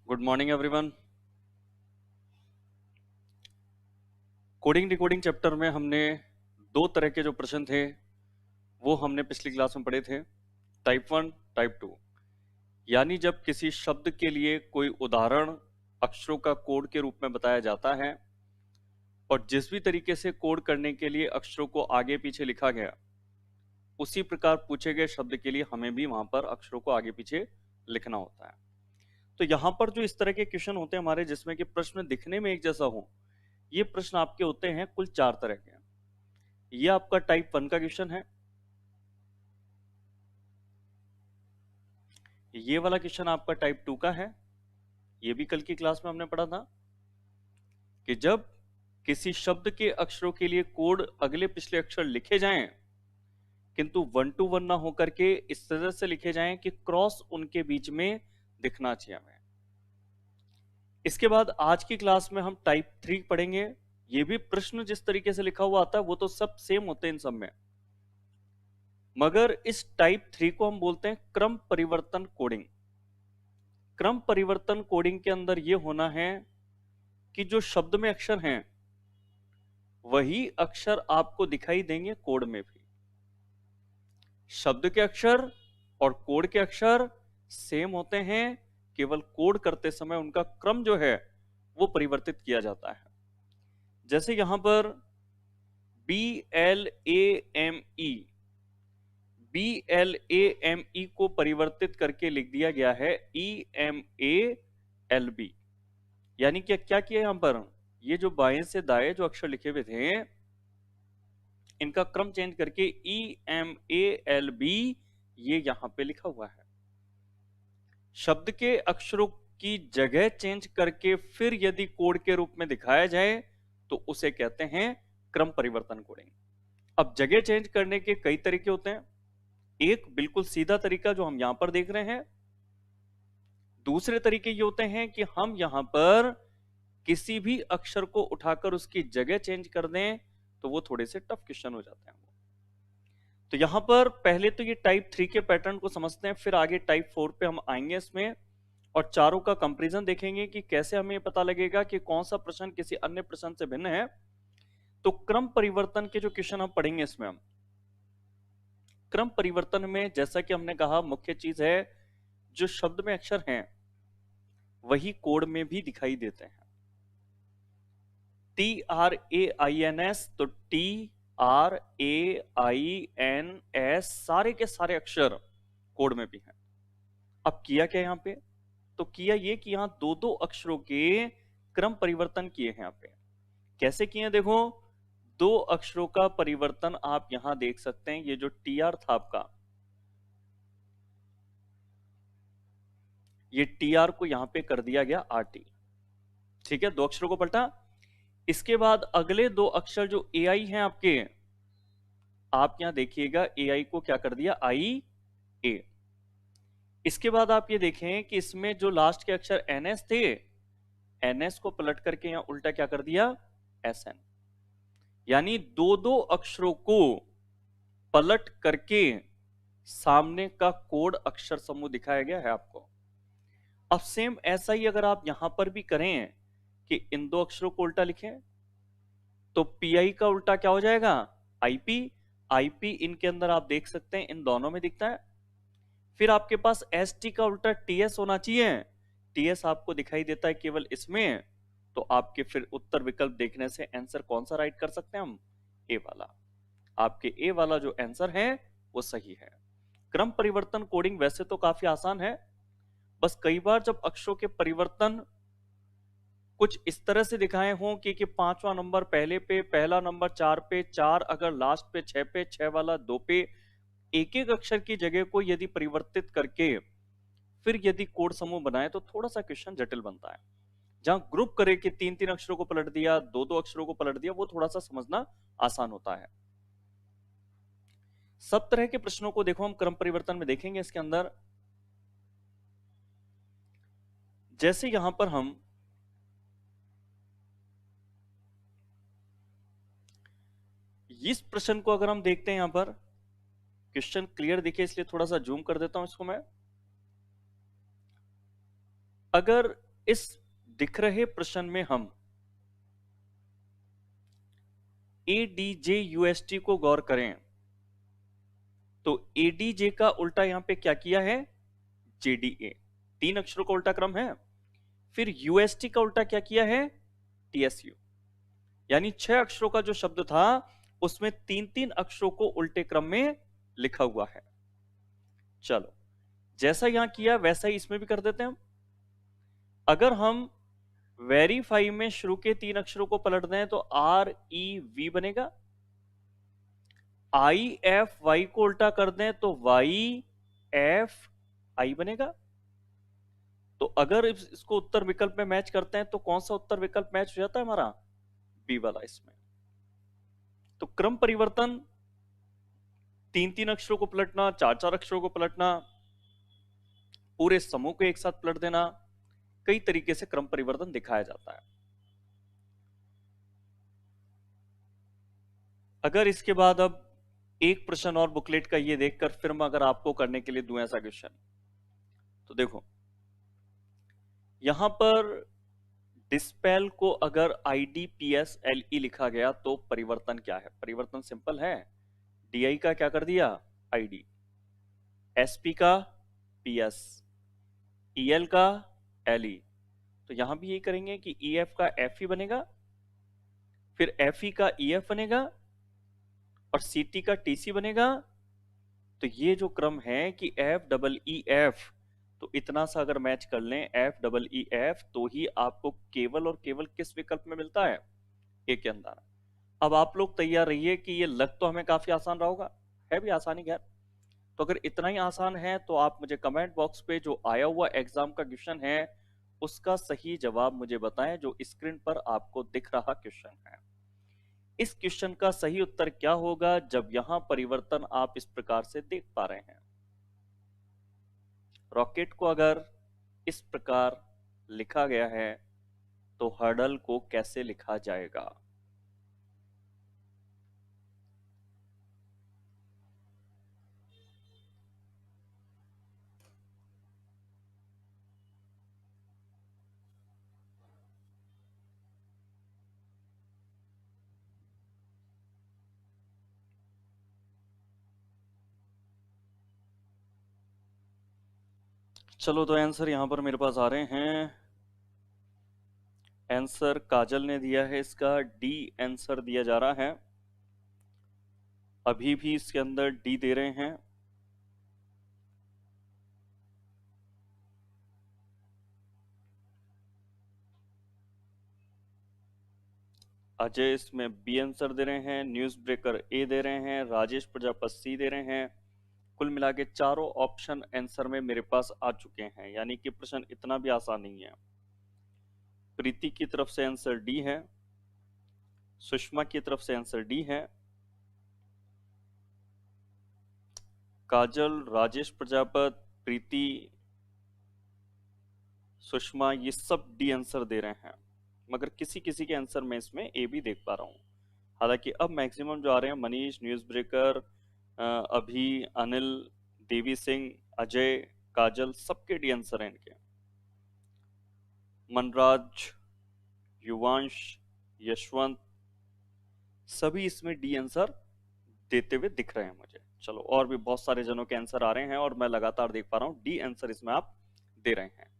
Good morning everyone. Coding decoding chapter में हमने दो तरह के जो प्रश्न थे वो हमने पिछली क्लास में पढ़े थे। टाइप 1, टाइप 2, यानी जब किसी शब्द के लिए कोई उदाहरण अक्षरों का कोड के रूप में बताया जाता है और जिस भी तरीके से कोड करने के लिए अक्षरों को आगे पीछे लिखा गया उसी प्रकार पूछे गए शब्द के लिए हमें भी वहां पर अक्षरों को आगे पीछे लिखना होता है। तो यहाँ पर जो इस तरह के क्वेश्चन होते हैं हमारे, जिसमें कि प्रश्न दिखने में एक जैसा हो, ये प्रश्न आपके होते हैं कुल 4 तरह के। ये आपका टाइप 1 का क्वेश्चन है। ये वाला क्वेश्चन आपका टाइप 2 का है। ये भी कल की क्लास में हमने पढ़ा था कि जब किसी शब्द के अक्षरों के लिए कोड अगले पिछले अक्षर लिखे जाएं किंतु 1 to 1 ना होकर के इस तरह से लिखे जाएं कि क्रॉस उनके बीच में दिखना चाहिए हमें। इसके बाद आज की क्लास में हम टाइप 3 पढ़ेंगे। ये भी प्रश्न जिस तरीके से लिखा हुआ आता है वो तो सब सेम होते हैं इन सब में, मगर इस टाइप 3 को हम बोलते हैं क्रम परिवर्तन कोडिंग। क्रम परिवर्तन कोडिंग के अंदर यह होना है कि जो शब्द में अक्षर हैं वही अक्षर आपको दिखाई देंगे कोड में भी। शब्द के अक्षर और कोड के अक्षर सेम होते हैं, केवल कोड करते समय उनका क्रम जो है वो परिवर्तित किया जाता है। जैसे यहां पर BLAME, BLAME को परिवर्तित करके लिख दिया गया है EMALB। यानी कि क्या किया यहां पर, ये जो बाएं से दाएं जो अक्षर लिखे हुए थे इनका क्रम चेंज करके EMALB ये यहां पे लिखा हुआ है। शब्द के अक्षरों की जगह चेंज करके फिर यदि कोड के रूप में दिखाया जाए तो उसे कहते हैं क्रम परिवर्तन कोडिंग। अब जगह चेंज करने के कई तरीके होते हैं। एक बिल्कुल सीधा तरीका जो हम यहां पर देख रहे हैं। दूसरे तरीके ये होते हैं कि हम यहां पर किसी भी अक्षर को उठाकर उसकी जगह चेंज कर दें, तो वो थोड़े से टफ क्वेश्चन हो जाते हैं। तो यहां पर पहले तो ये टाइप 3 के पैटर्न को समझते हैं, फिर आगे टाइप 4 पे हम आएंगे इसमें और चारों का कंपैरिजन देखेंगे कि कैसे हमें पता लगेगा कि कौन सा प्रश्न किसी अन्य प्रश्न से भिन्न है। तो क्रम परिवर्तन के जो क्वेश्चन हम पढ़ेंगे इसमें हम क्रम परिवर्तन में जैसा कि हमने कहा मुख्य चीज है जो शब्द में अक्षर हैं वही कोड में भी दिखाई देते हैं। TRAINS, तो TRAINS सारे के सारे अक्षर कोड में भी हैं। अब किया क्या यहां पे, तो किया ये कि यहां दो दो अक्षरों के क्रम परिवर्तन किए हैं। यहां पे कैसे किए हैं देखो, दो अक्षरों का परिवर्तन आप यहां देख सकते हैं। ये जो TR था आपका, ये TR को यहां पे कर दिया गया RT। ठीक है, दो अक्षरों को पलटा। इसके बाद अगले दो अक्षर जो AI हैं आपके, आप यहां देखिएगा AI को क्या कर दिया IA। इसके बाद आप ये देखें कि इसमें जो लास्ट के अक्षर NS थे, NS को पलट करके यहां उल्टा क्या कर दिया SN। यानी दो दो अक्षरों को पलट करके सामने का कोड अक्षर समूह दिखाया गया है आपको। अब सेम ऐसा ही अगर आप यहां पर भी करें कि इन दो अक्षरों को उल्टा लिखें, तो PI का उल्टा क्या हो जाएगा IP। IP इनके अंदर आप देख सकते हैं इन दोनों में दिखता है। फिर आपके पास ST का उल्टा TS होना चाहिए। TS आपको दिखाई देता है केवल इसमें, तो आपके फिर उत्तर विकल्प देखने से आंसर कौन सा राइट कर सकते हैं हम, ए वाला। आपके ए वाला जो आंसर है वो सही है। क्रम परिवर्तन कोडिंग वैसे तो काफी आसान है, बस कई बार जब अक्षरों के परिवर्तन कुछ इस तरह से दिखाए हों कि पांचवा नंबर पहले पे, पहला नंबर 4 पे, 4 अगर लास्ट पे, 6 पे, 6 वाला 2 पे, एक एक अक्षर की जगह को यदि परिवर्तित करके फिर यदि कोड समूह बनाए तो थोड़ा सा क्वेश्चन जटिल बनता है। जहां ग्रुप करे कि 3-3 अक्षरों को पलट दिया, 2-2 अक्षरों को पलट दिया, वो थोड़ा सा समझना आसान होता है। सब तरह के प्रश्नों को देखो हम क्रम परिवर्तन में देखेंगे इसके अंदर। जैसे यहां पर हम इस प्रश्न को अगर हम देखते हैं, यहां पर क्वेश्चन क्लियर दिखे इसलिए थोड़ा सा जूम कर देता हूं इसको मैं। अगर इस दिख रहे प्रश्न में हम ADJ को गौर करें तो ADJ का उल्टा यहां पे क्या किया है, JDA। 3 अक्षरों का उल्टा क्रम है। फिर UST का उल्टा क्या किया है, TSU। यानी 6 अक्षरों का जो शब्द था उसमें 3-3 अक्षरों को उल्टे क्रम में लिखा हुआ है। चलो, जैसा यहां किया वैसा ही इसमें भी कर देते हैं हम। अगर हम वेरीफाई में शुरू के 3 अक्षरों को पलट दें तो REV बनेगा। IFY को उल्टा कर दें तो YFI बनेगा। तो अगर इसको उत्तर विकल्प में मैच करते हैं तो कौन सा उत्तर विकल्प मैच हो जाता है हमारा, बी वाला। इसमें तो क्रम परिवर्तन 3-3 अक्षरों को पलटना, 4-4 अक्षरों को पलटना, पूरे समूह को एक साथ पलट देना, कई तरीके से क्रम परिवर्तन दिखाया जाता है। अगर इसके बाद अब एक प्रश्न और बुकलेट का ये देखकर फिर मैं अगर आपको करने के लिए दूं ऐसा क्वेश्चन, तो देखो यहां पर डिस्पेल को अगर IDPSLE लिखा गया तो परिवर्तन क्या है, परिवर्तन सिंपल है। DI का क्या कर दिया, ID, SP का PS, EL का LE। तो यहां भी यही करेंगे कि EF का FE बनेगा, फिर FE का EF बनेगा और CT का TC बनेगा। तो ये जो क्रम है कि FEEF, तो इतना सा अगर मैच कर लें FEEF तो ही आपको केवल और केवल किस विकल्प में मिलता है, ए के अंदर। अब आप लोग तैयार रहिए कि ये लग तो हमें काफी आसान रहा होगा, है भी आसानी खैर। तो अगर इतना ही आसान है तो आप मुझे कमेंट बॉक्स पे जो आया हुआ एग्जाम का क्वेश्चन है उसका सही जवाब मुझे बताएं, जो स्क्रीन पर आपको दिख रहा क्वेश्चन है। इस क्वेश्चन का सही उत्तर क्या होगा जब यहां परिवर्तन आप इस प्रकार से देख पा रहे हैं। रॉकेट को अगर इस प्रकार लिखा गया है तो हर्डल को कैसे लिखा जाएगा। चलो, तो आंसर यहां पर मेरे पास आ रहे हैं। आंसर काजल ने दिया है, इसका डी आंसर दिया जा रहा है। अभी भी इसके अंदर डी दे रहे हैं। अजय इसमें बी आंसर दे रहे हैं, न्यूज ब्रेकर ए दे रहे हैं, राजेश प्रजापत सी दे रहे हैं। कुल मिला के चारों ऑप्शन आंसर में मेरे पास आ चुके हैं, यानी कि प्रश्न इतना भी आसान नहीं है। प्रीति की तरफ से आंसर डी है, सुषमा की तरफ से आंसर डी है, काजल, राजेश प्रजापत, प्रीति, सुषमा, ये सब डी आंसर दे रहे हैं। मगर किसी किसी के आंसर में इसमें ए भी देख पा रहा हूं। हालांकि अब मैक्सिमम जो आ रहे हैं, मनीष, न्यूज ब्रेकर, अभी, अनिल, देवी सिंह, अजय, काजल, सबके डी आंसर हैं इनके। मनराज, युवांश, यशवंत, सभी इसमें डी आंसर देते हुए दिख रहे हैं मुझे। चलो, और भी बहुत सारे जनों के आंसर आ रहे हैं और मैं लगातार देख पा रहा हूं डी आंसर इसमें आप दे रहे हैं।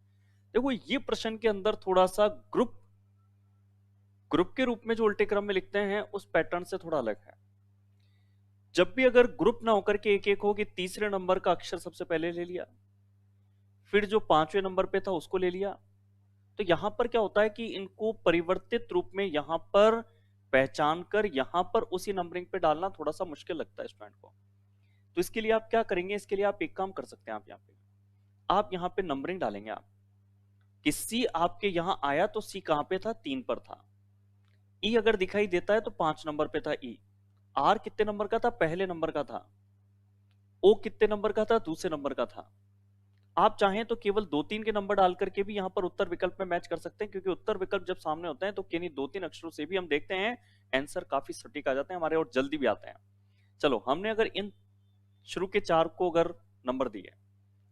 देखो, ये प्रश्न के अंदर थोड़ा सा ग्रुप के रूप में जो उल्टे क्रम में लिखते हैं उस पैटर्न से थोड़ा अलग है। जब भी अगर ग्रुप ना होकर के एक एक हो कि तीसरे नंबर का अक्षर सबसे पहले ले लिया, फिर जो 5वें नंबर पे था उसको ले लिया, तो यहां पर क्या होता है कि इनको परिवर्तित रूप में यहां पर पहचान कर यहां पर उसी नंबरिंग पे डालना थोड़ा सा मुश्किल लगता है स्टूडेंट को। तो इसके लिए आप क्या करेंगे, इसके लिए आप एक काम कर सकते हैं। आप यहाँ पे नंबरिंग डालेंगे। आप कि सी आपके यहां आया तो सी कहां पे था, 3 पर था। ई अगर दिखाई देता है तो 5 नंबर पे था ई। आर कितने नंबर का था, पहले नंबर का था। ओ कितने नंबर का था, दूसरे नंबर का था। आप चाहें तो केवल 2-3 के नंबर डाल करके भी यहां पर उत्तर विकल्प में मैच कर सकते हैं, क्योंकि उत्तर विकल्प जब सामने होते हैं तो किन्हीं 2-3 अक्षरों से भी हम देखते हैं आंसर काफी सटीक आ जाते हैं हमारे और जल्दी भी आते हैं। चलो, हमने अगर इन शुरू के 4 को अगर नंबर दिए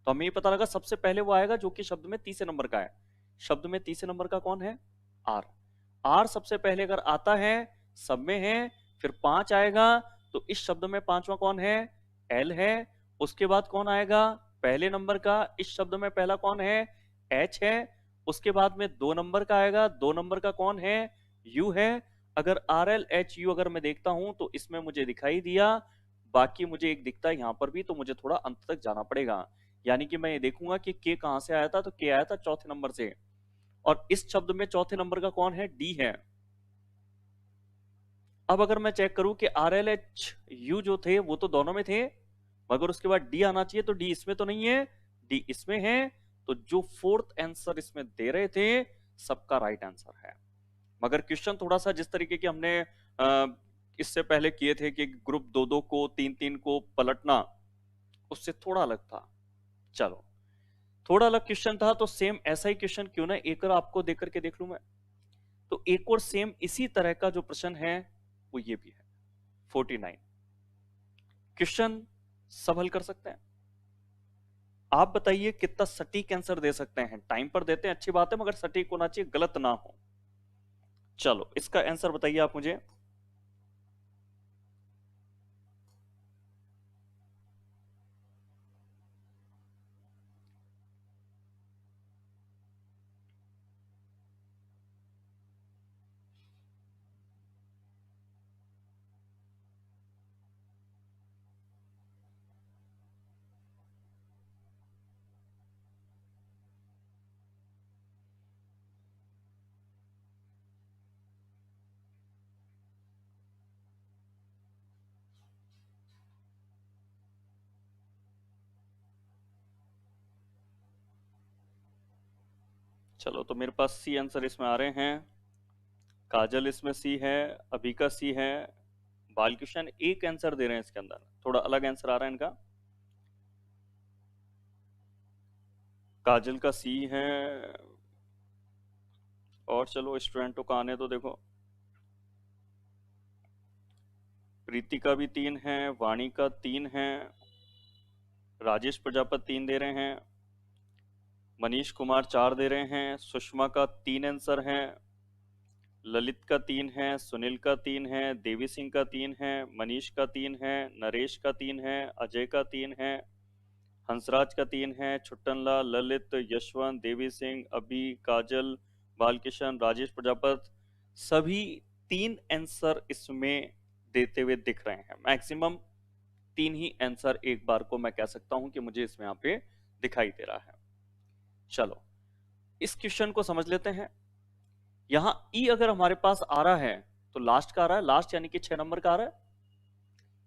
तो हमें ये पता लगा सबसे पहले वो आएगा जो कि शब्द में तीसरे नंबर का है। शब्द में तीसरे नंबर का कौन है? आर। आर सबसे पहले अगर आता है, सब में है, फिर 5 आएगा, तो इस शब्द में पांचवा कौन है? एल है। उसके बाद कौन आएगा पहले नंबर का? इस शब्द में पहला कौन है? एच है। उसके बाद में 2 नंबर का आएगा, 2 नंबर का कौन है? यू है। अगर आर एल एच यू अगर मैं देखता हूं तो इसमें मुझे दिखाई दिया, बाकी मुझे एक दिखता है यहां पर भी, तो मुझे थोड़ा अंत तक जाना पड़ेगा। यानी कि मैं ये देखूंगा कि के कहां से आया था, तो के आया था चौथे नंबर से, और इस शब्द में चौथे नंबर का कौन है? डी है। अब अगर मैं चेक करूं कि आर एल एच यू जो थे वो तो दोनों में थे, मगर उसके बाद डी आना चाहिए, तो डी इसमें तो नहीं है, डी इसमें है। तो जो फोर्थ आंसर इसमें दे रहे थे सबका राइट आंसर है। मगर क्वेश्चन थोड़ा सा जिस तरीके के हमने इससे पहले किए थे कि ग्रुप 2-2 को 3-3 को पलटना, उससे थोड़ा अलग था। चलो, थोड़ा अलग क्वेश्चन था, तो सेम ऐसा ही क्वेश्चन क्यों ना एक और आपको देख करके देख लूं मैं। तो एक और सेम इसी तरह का जो प्रश्न है वो ये भी है 49। क्वेश्चन सब हल कर सकते हैं। आप बताइए कितना सटीक आंसर दे सकते हैं। टाइम पर देते हैं अच्छी बात है, मगर सटीक होना चाहिए, गलत ना हो। चलो इसका आंसर बताइए आप मुझे। चलो तो मेरे पास सी आंसर इसमें आ रहे हैं। काजल इसमें सी है, अभी का सी है, बालकृष्ण एक आंसर दे रहे हैं इसके अंदर, थोड़ा अलग आंसर आ रहा है इनका। काजल का सी है, और चलो स्टूडेंटों का आने तो देखो। प्रीति का भी 3 है, वाणी का 3 है, राजेश प्रजापति 3 दे रहे हैं, मनीष कुमार 4 दे रहे हैं, सुषमा का 3 आंसर है, ललित का 3 है, सुनील का 3 है, देवी सिंह का 3 है, मनीष का 3 है, नरेश का 3 है, अजय का 3 है, हंसराज का 3 है, छुट्टनलाल, ललित, यशवंत, देवी सिंह, अभी, काजल, बालकिशन, राजेश प्रजापत, सभी 3 आंसर इसमें देते हुए दिख रहे हैं। मैक्सिमम 3 ही आंसर एक बार को मैं कह सकता हूं कि मुझे इसमें यहाँ पे दिखाई दे रहा है। चलो इस क्वेश्चन को समझ लेते हैं। यहां ई अगर हमारे पास आ रहा है तो लास्ट का आ रहा है, लास्ट यानी कि 6 नंबर का आ रहा है।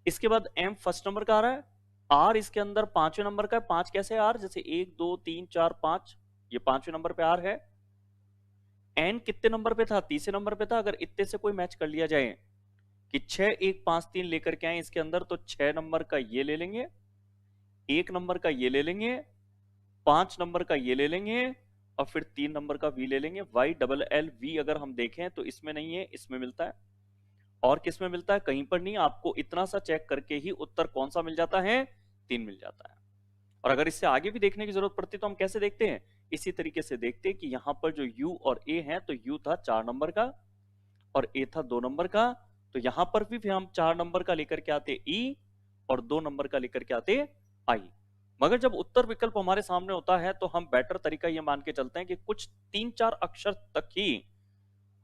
इसके बाद एम फर्स्ट नंबर का आ रहा है, आर इसके अंदर 5वें नंबर का है। 5 कैसे आर? जैसे 1 2 3 4 5, ये 5वें नंबर पे आर है। एन कितने नंबर पे था? तीसरे नंबर पे था। अगर इतने से कोई मैच कर लिया जाए कि 6 1 5 3 लेकर के आए इसके अंदर, तो 6 नंबर का ये ले लेंगे, 1 नंबर का ये ले लेंगे, 5 नंबर का ये ले लेंगे, और फिर 3 नंबर का वी ले लेंगे। वाई डबल एल वी अगर हम देखें तो इसमें नहीं है, इसमें मिलता है। और किस में मिलता है? कहीं पर नहीं। आपको इतना सा चेक करके ही उत्तर कौन सा मिल जाता है? 3 मिल जाता है। और अगर इससे आगे भी देखने की जरूरत पड़ती तो हम कैसे देखते हैं? इसी तरीके से देखते हैं कि यहां पर जो यू और ए है, तो यू था 4 नंबर का और ए था 2 नंबर का, तो यहां पर भी हम 4 नंबर का लेकर के आते ई और 2 नंबर का लेकर के आते आई। मगर जब उत्तर विकल्प हमारे सामने होता है तो हम बेटर तरीका ये मान के चलते हैं कि कुछ 3-4 अक्षर तक ही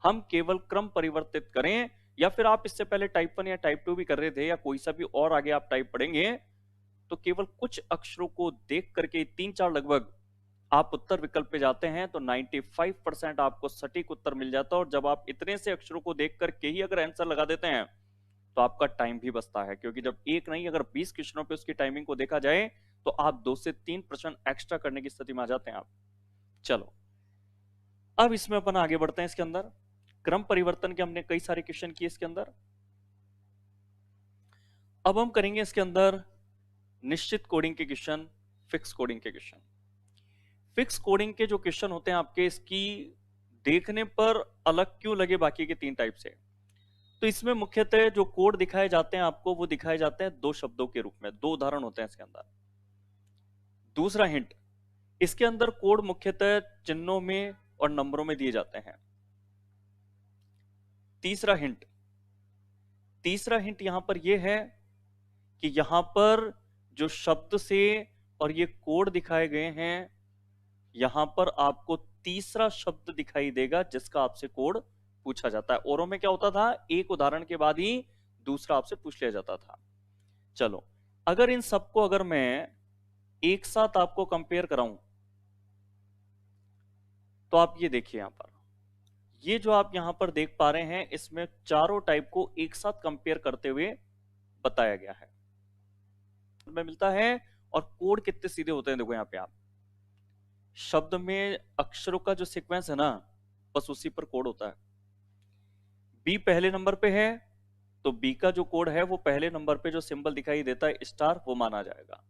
हम केवल क्रम परिवर्तित करें, या फिर आप इससे पहले टाइप 1 या टाइप 2 भी कर रहे थे, या कोई सा भी और आगे आप टाइप पढ़ेंगे, तो केवल कुछ अक्षरों को देख करके 3-4 लगभग आप उत्तर विकल्प पे जाते हैं तो 95% आपको सटीक उत्तर मिल जाता है। और जब आप इतने से अक्षरों को देख करके ही अगर आंसर लगा देते हैं तो आपका टाइम भी बचता है, क्योंकि जब एक नहीं अगर 20 क्वेश्चनों पे उसकी टाइमिंग को देखा जाए तो आप 2 से 3% एक्स्ट्रा करने की स्थिति में आ जाते हैं आप। चलो अब इसमें अपन आगे बढ़ते हैं। इसके अंदर क्रम परिवर्तन के हमने कई सारे क्वेश्चन किए इसके अंदर। अब हम करेंगे इसके अंदर निश्चित कोडिंग के क्वेश्चन, फिक्स कोडिंग के क्वेश्चन। फिक्स कोडिंग के जो क्वेश्चन होते हैं आपके, इसकी देखने पर अलग क्यों लगे बाकी के 3 टाइप से, तो इसमें मुख्यतः जो कोड दिखाए जाते हैं आपको, वो दिखाए जाते हैं 2 शब्दों के रूप में, 2 उदाहरण होते हैं इसके अंदर। दूसरा हिंट, इसके अंदर कोड मुख्यतः चिन्हों में और नंबरों में दिए जाते हैं। तीसरा हिंट यहां पर यह है कि यहां पर जो शब्द से और ये कोड दिखाए गए हैं, यहां पर आपको तीसरा शब्द दिखाई देगा जिसका आपसे कोड पूछा जाता है। औरों में क्या होता था, एक उदाहरण के बाद ही दूसरा आपसे पूछ लिया जाता था। चलो, अगर इन सबको अगर मैं एक साथ आपको कंपेयर कराऊं, तो आप ये देखिए यहां पर, ये जो आप यहां पर देख पा रहे हैं, इसमें चारों टाइप को एक साथ कंपेयर करते हुए बताया गया है में मिलता है। और कोड कितने सीधे होते हैं, देखो यहां पे आप, शब्द में अक्षरों का जो सीक्वेंस है ना, बस उसी पर कोड होता है। बी पहले नंबर पे है, तो बी का जो कोड है वो पहले नंबर पे जो सिंबल दिखाई देता है स्टार, वो माना जाएगा।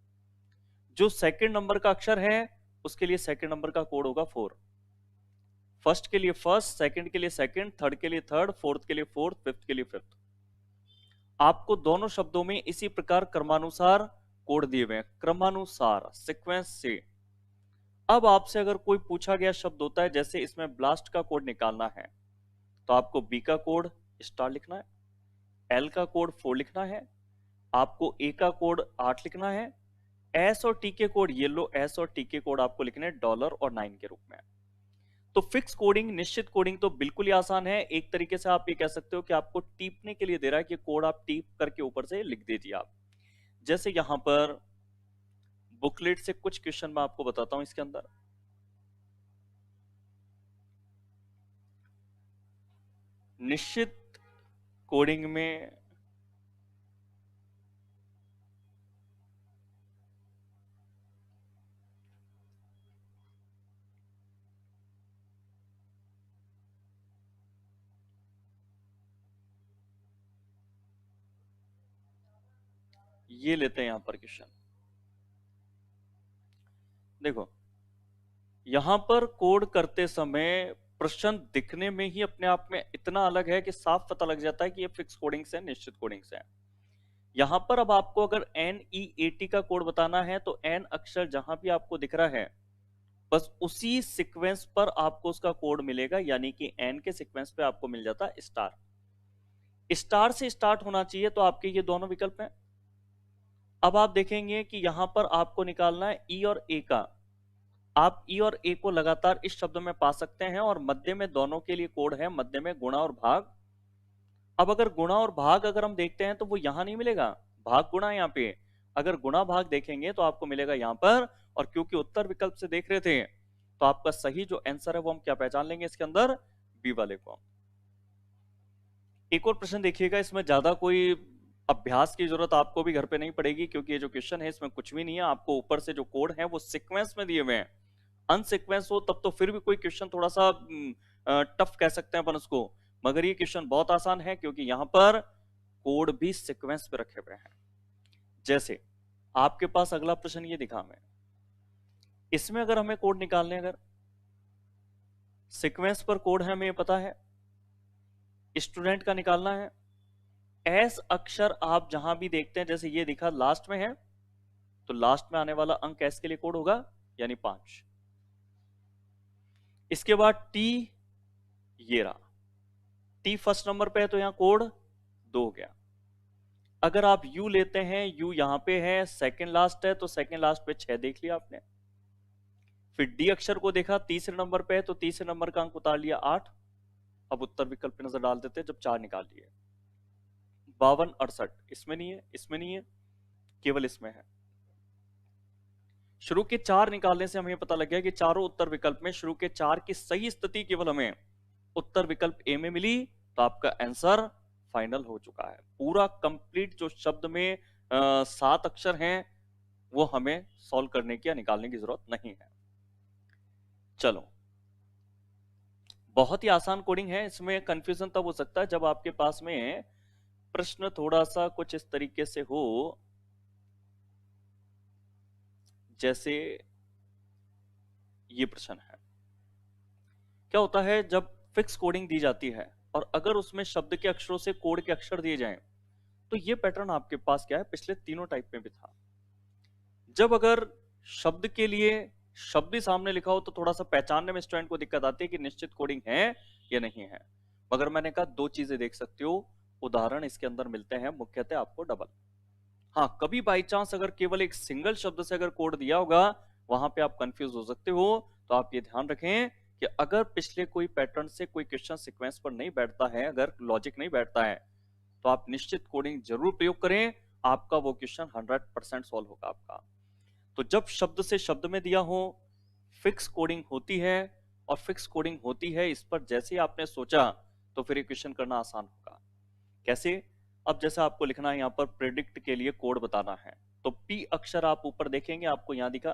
जो सेकंड नंबर का अक्षर है उसके लिए सेकंड नंबर का कोड होगा 4। फर्स्ट के लिए फर्स्ट, सेकंड के लिए सेकंड, थर्ड के लिए थर्ड, फोर्थ के लिए फोर्थ, फिफ्थ के लिए फिफ्थ। आपको दोनों शब्दों में इसी प्रकार क्रमानुसार कोड दिए हुए हैं, क्रमानुसार सीक्वेंस से। अब आपसे अगर कोई पूछा गया शब्द होता है, जैसे इसमें ब्लास्ट का कोड निकालना है, तो आपको बी का कोड स्टार लिखना है, एल का कोड 4 लिखना है, आपको ए का कोड 8 लिखना है, एस और टी के कोड, येलो एस और टी के कोड आपको लिखने डॉलर और 9 के रूप में। तो फिक्स कोडिंग, निश्चित कोडिंग तो बिल्कुल ही आसान है। एक तरीके से आप ये कह सकते हो कि आपको टीपने के लिए दे रहा है कि कोड आप टीप करके ऊपर से लिख दीजिए आप। जैसे यहां पर बुकलेट से कुछ क्वेश्चन मैं आपको बताता हूं इसके अंदर। निश्चित कोडिंग में ये लेते हैं यहां पर क्वेश्चन, देखो यहां पर कोड करते समय प्रश्न दिखने में ही अपने आप में इतना अलग है कि साफ पता लग जाता है कि ये फिक्स कोडिंग से, निश्चित कोडिंग से है। यहां पर अब आपको अगर NEAT का कोड बताना है, तो N अक्षर जहां भी आपको दिख रहा है, बस उसी सीक्वेंस पर आपको उसका कोड मिलेगा, यानी कि N के सीक्वेंस पे आपको मिल जाता है स्टार। स्टार से स्टार्ट होना चाहिए, तो आपके ये दोनों विकल्प हैं। अब आप देखेंगे कि यहां पर आपको निकालना है ई और ए का। आप ई और ए को लगातार इस शब्द में पा सकते हैं, और मध्य में दोनों के लिए कोड है, मध्य में गुणा और भाग। अब अगर गुणा और भाग अगर हम देखते हैं, तो वो यहां नहीं मिलेगा, भाग गुणा यहाँ पे। अगर गुणा भाग देखेंगे तो आपको मिलेगा यहां पर, और क्योंकि उत्तर विकल्प से देख रहे थे, तो आपका सही जो आंसर है वो हम क्या पहचान लेंगे इसके अंदर, बी वाले को। एक और प्रश्न देखिएगा, इसमें ज्यादा कोई अभ्यास की जरूरत आपको भी घर पे नहीं पड़ेगी, क्योंकि ये जो क्वेश्चन है इसमें कुछ भी नहीं है। आपको ऊपर से जो कोड है वो सीक्वेंस में दिए हुए हैं। अनसीक्वेंस हो तब तो फिर भी कोई क्वेश्चन थोड़ा सा टफ कह सकते हैं अपन उसको, मगर ये क्वेश्चन बहुत आसान है, क्योंकि यहां पर कोड भी सीक्वेंस पे रखे हुए हैं। जैसे आपके पास अगला प्रश्न ये दिखा मैं, इसमें अगर हमें कोड निकालने, अगर सीक्वेंस पर कोड है हमें पता है, स्टूडेंट का निकालना है। एस अक्षर आप जहां भी देखते हैं, जैसे ये दिखा लास्ट में है, तो लास्ट में आने वाला अंक एस के लिए कोड होगा, यानी 5। इसके बाद टी, ये रहा टी फर्स्ट नंबर पे है, तो यहां कोड 2 हो गया। अगर आप यू लेते हैं, यू यहां पे है, सेकंड लास्ट है, तो सेकंड लास्ट पे 6 देख लिया आपने। फिर डी अक्षर को देखा, तीसरे नंबर पे है, तो तीसरे नंबर का अंक उतार लिया 8। अब उत्तर विकल्प पे नजर डाल देते हैं, जब 4 निकाल लिए। 52, 68, इसमें नहीं है, इसमें नहीं है, केवल इसमें है। शुरू के 4 निकालने से हमें पता लग गया कि चारों उत्तर विकल्प में शुरू के 4 की सही स्थिति केवल हमें उत्तर विकल्प ए में मिली, तो आपका आंसर फाइनल हो चुका है। पूरा कंप्लीट जो शब्द में 7 अक्षर हैं, वो हमें सॉल्व करने की या निकालने की जरूरत नहीं है। चलो, बहुत ही आसान कोडिंग है। इसमें कंफ्यूजन तब हो सकता है जब आपके पास में प्रश्न थोड़ा सा कुछ इस तरीके से हो, जैसे ये प्रश्न है। क्या होता है जब फिक्स कोडिंग दी जाती है और अगर उसमें शब्द के अक्षरों से कोड के अक्षर दिए जाएं, तो ये पैटर्न आपके पास क्या है, पिछले तीनों टाइप में भी था। जब अगर शब्द के लिए शब्द ही सामने लिखा हो तो थोड़ा सा पहचानने में स्टूडेंट को दिक्कत आती है कि निश्चित कोडिंग है या नहीं है। मगर मैंने कहा दो चीजें देख सकते हो, उदाहरण इसके अंदर मिलते हैं मुख्यतः आपको डबल। हाँ, कभी बाई चांस अगर केवल एक सिंगल शब्द से अगर कोड दिया होगा, वहां पे आप कंफ्यूज हो सकते हो। तो आप ये ध्यान रखें कि अगर पिछले कोई पैटर्न से कोई क्वेश्चन सीक्वेंस पर नहीं बैठता है, अगर लॉजिक नहीं बैठता है, तो आप निश्चित कोडिंग जरूर प्रयोग करें, आपका वो क्वेश्चन 100% सॉल्व होगा आपका। तो जब शब्द से शब्द में दिया हो, फिक्स कोडिंग होती है, और फिक्स कोडिंग होती है इस पर जैसे ही आपने सोचा, तो फिर ये क्वेश्चन करना आसान होगा। कैसे? अब जैसे आपको लिखना है यहां पर प्रेडिक्ट के लिए कोड बताना है, तो पी अक्षर आप ऊपर देखेंगे, आपको यहां दिखा,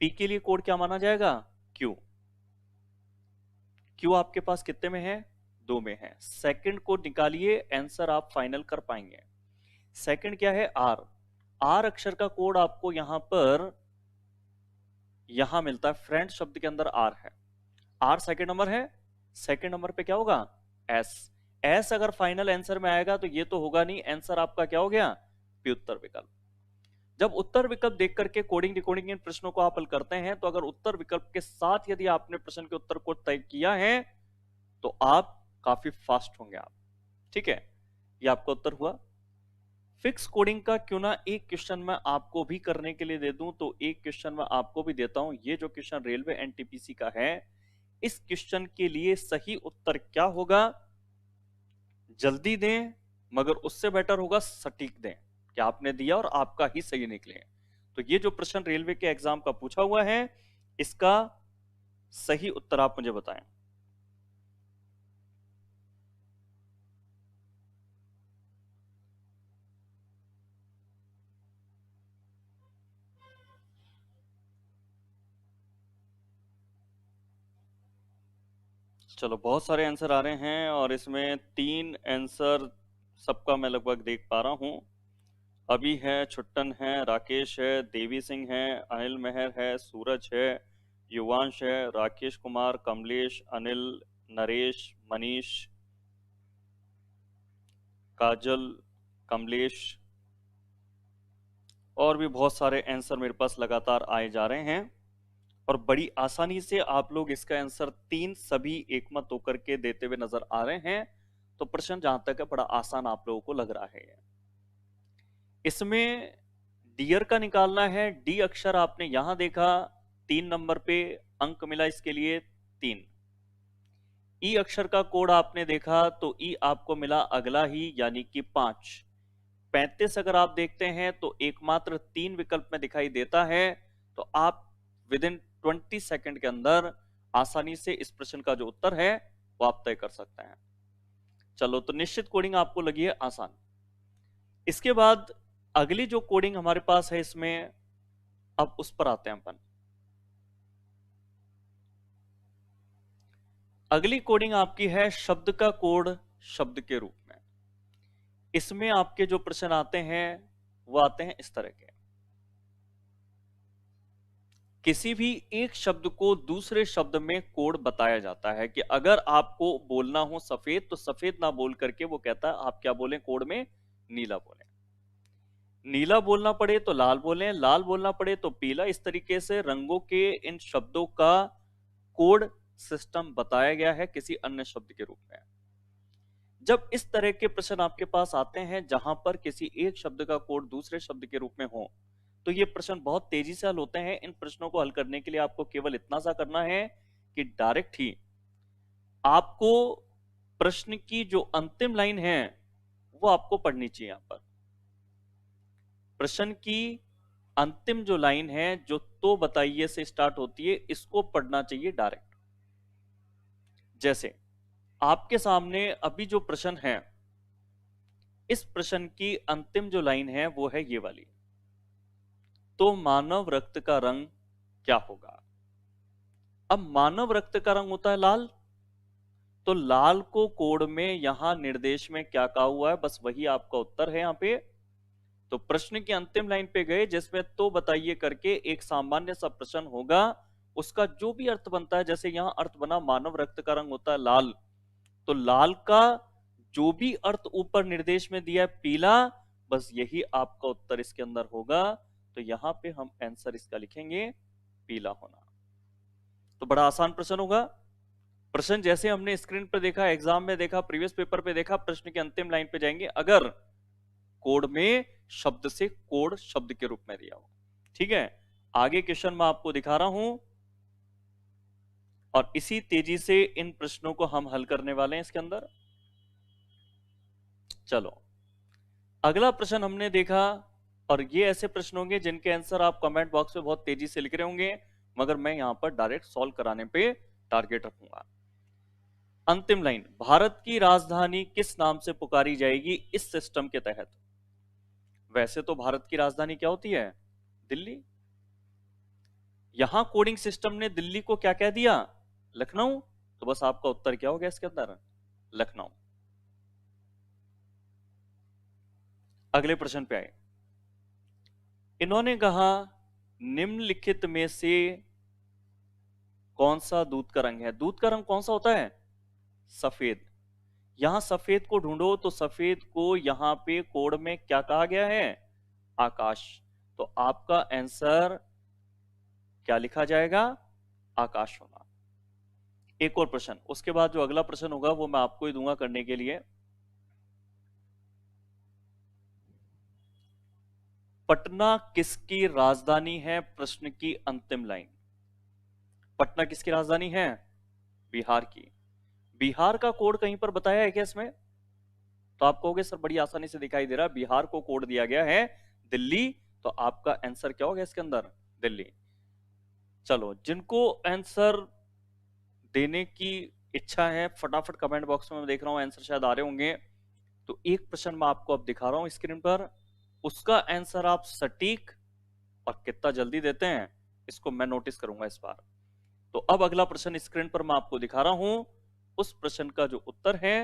पी के लिए कोड क्या माना जाएगा? क्यू। क्यू आपके पास कितने में है? 2 में है। सेकंड को निकालिए, आंसर आप फाइनल कर पाएंगे। सेकंड क्या है? आर। आर अक्षर का कोड आपको यहां पर यहां मिलता है, फ्रेंड शब्द के अंदर आर है। आर सेकंड नंबर है, सेकंड नंबर पे क्या होगा? एस। एस अगर फाइनल आंसर में आएगा तो ये तो होगा नहीं, आंसर आपका क्या हो गया? पी उत्तर विकल्प। जब उत्तर विकल्प देख करके कोडिंग डिकोडिंग इन प्रश्नों को आप हल करते हैं, तो अगर उत्तर विकल्प के साथ यदि आपने प्रश्न के उत्तर को तय किया है, तो आप काफी फास्ट होंगे आप। ठीक है, ये आपका उत्तर हुआ। फिक्स कोडिंग का क्यों ना एक क्वेश्चन मैं आपको भी करने के लिए दे दूं, तो एक क्वेश्चन मैं आपको भी देता हूं। ये जो क्वेश्चन रेलवे एनटीपीसी का है, इस क्वेश्चन के लिए सही उत्तर क्या होगा? जल्दी दें, मगर उससे बेटर होगा सटीक दें, कि आपने दिया और आपका ही सही निकले। तो ये जो प्रश्न रेलवे के एग्जाम का पूछा हुआ है, इसका सही उत्तर आप मुझे बताएं। चलो, बहुत सारे आंसर आ रहे हैं और इसमें 3 आंसर सबका मैं लगभग देख पा रहा हूं। अभी है, छुट्टन है, राकेश है, देवी सिंह है, अनिल मेहर है, सूरज है, युवांश है, राकेश कुमार, कमलेश, अनिल, नरेश, मनीष, काजल, कमलेश, और भी बहुत सारे आंसर मेरे पास लगातार आए जा रहे हैं। और बड़ी आसानी से आप लोग इसका आंसर 3 सभी एकमत होकर के देते हुए नजर आ रहे हैं। तो प्रश्न जहां तक है बड़ा आसान आप लोगों को लग रहा है। इसमें डियर का निकालना है। डी अक्षर आपने यहां देखा, 3 नंबर पे अंक मिला इसके लिए 3। ई अक्षर का कोड आपने देखा तो ई आपको मिला अगला ही, यानी कि 5। 35 अगर आप देखते हैं तो एकमात्र 3 विकल्प में दिखाई देता है। तो आप विद इन 20 सेकंड के अंदर आसानी से इस प्रश्न का जो उत्तर है वो आप तय कर सकते हैं। चलो, तो निश्चित कोडिंग आपको लगी है आसान। इसके बाद अगली जो कोडिंग हमारे पास है इसमें, अब उस पर आते हैं अपन। अगली कोडिंग आपकी है शब्द का कोड शब्द के रूप में। इसमें आपके जो प्रश्न आते हैं वो आते हैं इस तरह के। किसी भी एक शब्द को दूसरे शब्द में कोड बताया जाता है, कि अगर आपको बोलना हो सफेद तो सफेद ना बोल करके वो कहता है आप क्या बोलें कोड में? नीला बोलें। नीला बोलना पड़े तो लाल बोलें, लाल बोलना पड़े तो पीला। इस तरीके से रंगों के इन शब्दों का कोड सिस्टम बताया गया है किसी अन्य शब्द के रूप में। जब इस तरह के प्रश्न आपके पास आते हैं जहां पर किसी एक शब्द का कोड दूसरे शब्द के रूप में हो, तो ये प्रश्न बहुत तेजी से हल होते हैं। इन प्रश्नों को हल करने के लिए आपको केवल इतना सा करना है कि डायरेक्ट ही आपको प्रश्न की जो अंतिम लाइन है वो आपको पढ़नी चाहिए। यहां पर प्रश्न की अंतिम जो लाइन है, जो तो बताइए से स्टार्ट होती है, इसको पढ़ना चाहिए डायरेक्ट। जैसे आपके सामने अभी जो प्रश्न है, इस प्रश्न की अंतिम जो लाइन है वो है ये वाली, तो मानव रक्त का रंग क्या होगा? अब मानव रक्त का रंग होता है लाल, तो लाल को कोड में यहां निर्देश में क्या कहा हुआ है, बस वही आपका उत्तर है यहां पे। तो प्रश्न की अंतिम लाइन पे गए जिसमें तो बताइए करके एक सामान्य सा प्रश्न होगा, उसका जो भी अर्थ बनता है, जैसे यहां अर्थ बना मानव रक्त का रंग होता है लाल, तो लाल का जो भी अर्थ ऊपर निर्देश में दिया है पीला, बस यही आपका उत्तर इसके अंदर होगा। तो यहां पे हम आंसर इसका लिखेंगे पीला होना। तो बड़ा आसान प्रश्न होगा। प्रश्न जैसे हमने स्क्रीन पर देखा, एग्जाम में देखा, प्रीवियस पेपर पे देखा, प्रश्न की अंतिम लाइन पे जाएंगे अगर कोड में शब्द से कोड शब्द के रूप में दिया हो। ठीक है, आगे क्वेश्चन मैं आपको दिखा रहा हूं और इसी तेजी से इन प्रश्नों को हम हल करने वाले हैं इसके अंदर। चलो, अगला प्रश्न हमने देखा, और ये ऐसे प्रश्न होंगे जिनके आंसर आप कमेंट बॉक्स में बहुत तेजी से लिख रहे होंगे, मगर मैं यहां पर डायरेक्ट सॉल्व कराने पे टारगेट रखूंगा। अंतिम लाइन, भारत की राजधानी किस नाम से पुकारी जाएगी इस सिस्टम के तहत? वैसे तो भारत की राजधानी क्या होती है? दिल्ली। यहां कोडिंग सिस्टम ने दिल्ली को क्या कह दिया? लखनऊ। तो बस आपका उत्तर क्या हो गया इसके अंदर? लखनऊ। अगले प्रश्न पे आए। इन्होंने कहा निम्नलिखित में से कौन सा दूध का रंग है? दूध का रंग कौन सा होता है? सफेद। यहां सफेद को ढूंढो, तो सफेद को यहां पे कोड में क्या कहा गया है? आकाश। तो आपका आंसर क्या लिखा जाएगा? आकाश होना। एक और प्रश्न, उसके बाद जो अगला प्रश्न होगा वो मैं आपको ही दूंगा करने के लिए। पटना किसकी राजधानी है? प्रश्न की अंतिम लाइन। पटना किसकी राजधानी है? बिहार की। बिहार का कोड कहीं पर बताया है क्या इसमें? तो आप कहोगे सर बड़ी आसानी से दिखाई दे रहा है, बिहार को कोड दिया गया है दिल्ली। तो आपका आंसर क्या होगा इसके अंदर? दिल्ली। चलो, जिनको आंसर देने की इच्छा है फटाफट कमेंट बॉक्स में, मैं देख रहा हूं आंसर शायद आ रहे होंगे। तो एक प्रश्न मैं आपको अब दिखा रहा हूं स्क्रीन पर, उसका आंसर आप सटीक और कितना जल्दी देते हैं इसको मैं नोटिस करूंगा इस बार। तो अब अगला प्रश्न स्क्रीन पर मैं आपको दिखा रहा हूं, उस प्रश्न का जो उत्तर है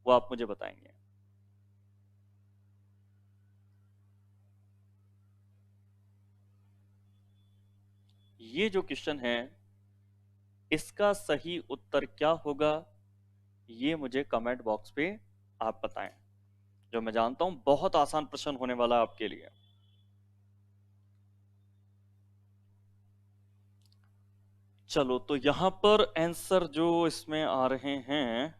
वो आप मुझे बताएंगे। ये जो क्वेश्चन है इसका सही उत्तर क्या होगा, ये मुझे कमेंट बॉक्स पे आप बताएं। जो मैं जानता हूं बहुत आसान प्रश्न होने वाला है आपके लिए। चलो, तो यहां पर आंसर जो इसमें आ रहे हैं,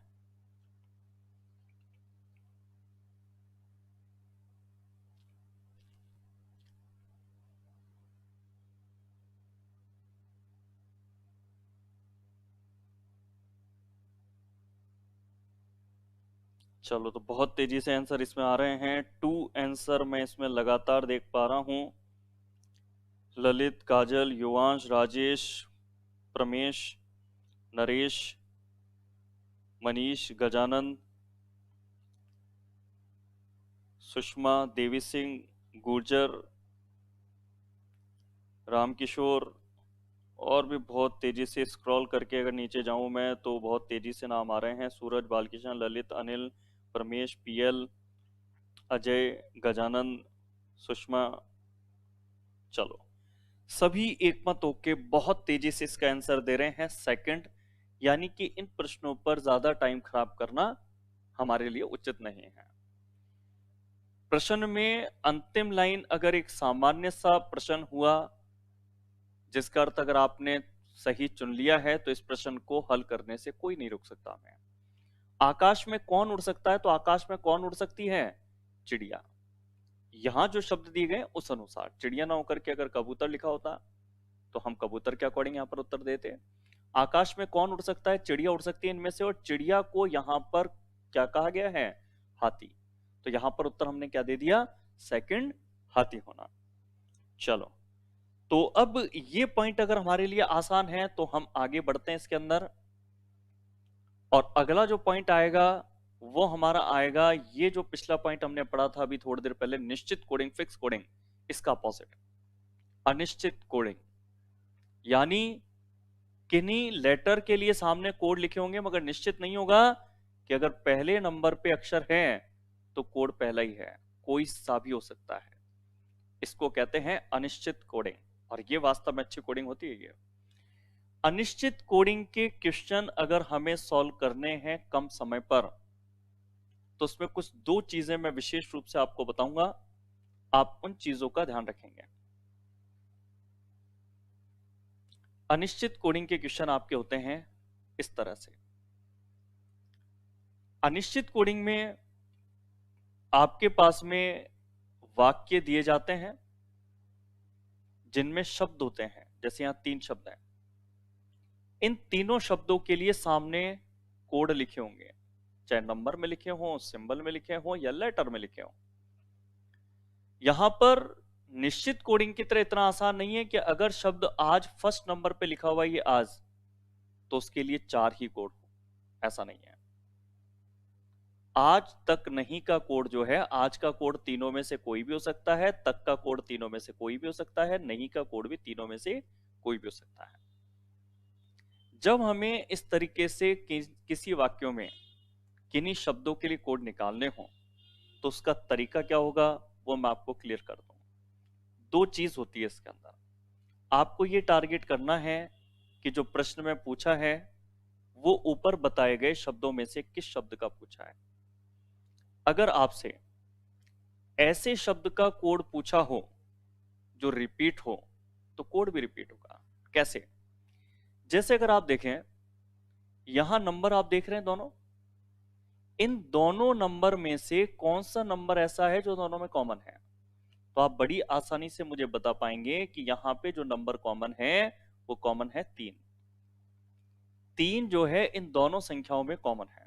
चलो तो बहुत तेजी से आंसर इसमें आ रहे हैं। टू आंसर मैं इसमें लगातार देख पा रहा हूं। ललित, काजल, युवांश, राजेश, प्रमेश, नरेश, मनीष, गजानन, सुषमा, देवी सिंह, गुर्जर, रामकिशोर, और भी बहुत तेजी से स्क्रॉल करके अगर नीचे जाऊं मैं तो बहुत तेजी से नाम आ रहे हैं। सूरज, बालकिशन, ललित, अनिल, परमेश, पीएल, अजय, गजानन, सुषमा। चलो, सभी एक मत होके बहुत तेजी से इसका आंसर दे रहे हैं सेकंड, यानी कि इन प्रश्नों पर ज्यादा टाइम खराब करना हमारे लिए उचित नहीं है। प्रश्न में अंतिम लाइन अगर एक सामान्य सा प्रश्न हुआ, जिसका अर्थ अगर आपने सही चुन लिया है, तो इस प्रश्न को हल करने से कोई नहीं रोक सकता हमें। आकाश में कौन उड़ सकता है? तो आकाश में कौन उड़ सकती है? चिड़िया। यहां जो शब्द दिए गए उस अनुसार चिड़िया ना होकर के अगर कबूतर लिखा होता तो हम कबूतर के अकॉर्डिंग यहां पर उत्तर देते। आकाश में कौन उड़ सकता है? चिड़िया उड़ सकती है इनमें से, और चिड़िया को यहां पर क्या कहा गया है? हाथी। तो यहां पर उत्तर हमने क्या दे दिया? सेकंड, हाथी होना। चलो, तो अब ये पॉइंट अगर हमारे लिए आसान है तो हम आगे बढ़ते हैं इसके अंदर, और अगला जो पॉइंट आएगा वो हमारा आएगा, ये जो पिछला पॉइंट हमने पढ़ा था अभी थोड़ी देर पहले, निश्चित कोडिंग, फिक्स कोडिंग, इसका अपोजिट अनिश्चित कोडिंग। यानी किन्हीं लेटर के लिए सामने कोड लिखे होंगे मगर निश्चित नहीं होगा कि अगर पहले नंबर पे अक्षर है तो कोड पहला ही है, कोई सा भी हो सकता है। इसको कहते हैं अनिश्चित कोडिंग, और ये वास्तव में अच्छी कोडिंग होती है। ये अनिश्चित कोडिंग के क्वेश्चन अगर हमें सॉल्व करने हैं कम समय पर, तो उसमें कुछ दो चीजें मैं विशेष रूप से आपको बताऊंगा, आप उन चीजों का ध्यान रखेंगे। अनिश्चित कोडिंग के क्वेश्चन आपके होते हैं इस तरह से। अनिश्चित कोडिंग में आपके पास में वाक्य दिए जाते हैं जिनमें शब्द होते हैं, जैसे यहां 3 शब्द हैं। इन तीनों शब्दों के लिए सामने कोड लिखे होंगे, चाहे नंबर में लिखे हों, सिंबल में लिखे हों या लेटर में लिखे हों। यहां पर निश्चित कोडिंग की तरह इतना आसान नहीं है कि अगर शब्द आज फर्स्ट नंबर पे लिखा हुआ है ये आज, तो उसके लिए 4 ही कोड हो, ऐसा नहीं है। आज तक नहीं का कोड जो है, आज का कोड तीनों में से कोई भी हो सकता है, तक का कोड तीनों में से कोई भी हो सकता है, नहीं का कोड भी तीनों में से कोई भी हो सकता है। जब हमें इस तरीके से किसी वाक्यों में किन्हीं शब्दों के लिए कोड निकालने हो, तो उसका तरीका क्या होगा वो मैं आपको क्लियर कर दूं। 2 चीज होती है इसके अंदर। आपको ये टारगेट करना है कि जो प्रश्न में पूछा है वो ऊपर बताए गए शब्दों में से किस शब्द का पूछा है। अगर आपसे ऐसे शब्द का कोड पूछा हो जो रिपीट हो, तो कोड भी रिपीट होगा। कैसे? जैसे अगर आप देखें, यहां नंबर आप देख रहे हैं दोनों, इन दोनों नंबर में से कौन सा नंबर ऐसा है जो दोनों में कॉमन है? तो आप बड़ी आसानी से मुझे बता पाएंगे कि यहां पे जो नंबर कॉमन है वो कॉमन है 3। 3 जो है इन दोनों संख्याओं में कॉमन है।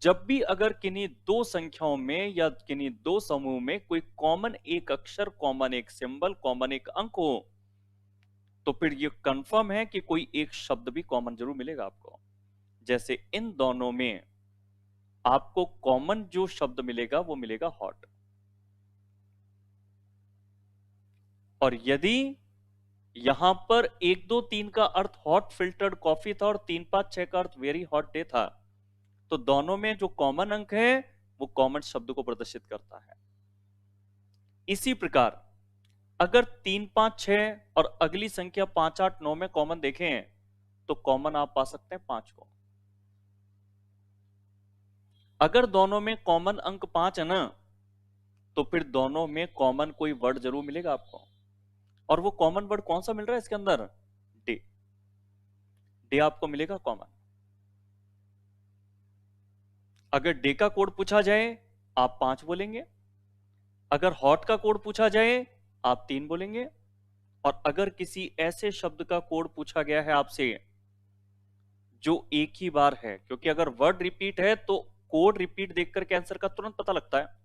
जब भी अगर किन्हीं 2 संख्याओं में या किन्हीं 2 समूह में कोई कॉमन एक अक्षर, कॉमन एक सिंबल, कॉमन एक अंक हो, तो फिर ये कंफर्म है कि कोई एक शब्द भी कॉमन जरूर मिलेगा आपको। जैसे इन दोनों में आपको कॉमन जो शब्द मिलेगा वो मिलेगा हॉट। और यदि यहां पर 1 2 3 का अर्थ हॉट फिल्टर्ड कॉफी था और 3 5 6 का अर्थ वेरी हॉट डे था, तो दोनों में जो कॉमन अंक है वो कॉमन शब्द को प्रदर्शित करता है। इसी प्रकार अगर 3 5 6 और अगली संख्या 5 8 9 में कॉमन देखें, तो कॉमन आप पा सकते हैं 5 को। अगर दोनों में कॉमन अंक 5 है ना, तो फिर दोनों में कॉमन कोई वर्ड जरूर मिलेगा आपको। और वो कॉमन वर्ड कौन सा मिल रहा है इसके अंदर? डे। डे आपको मिलेगा कॉमन। अगर डे का कोड पूछा जाए आप 5 बोलेंगे, अगर हॉट का कोड पूछा जाए आप 3 बोलेंगे, और अगर किसी ऐसे शब्द का कोड पूछा गया है आपसे जो एक ही बार है, क्योंकि अगर वर्ड रिपीट है तो कोड रिपीट देखकर के आंसर का तुरंत पता लगता है,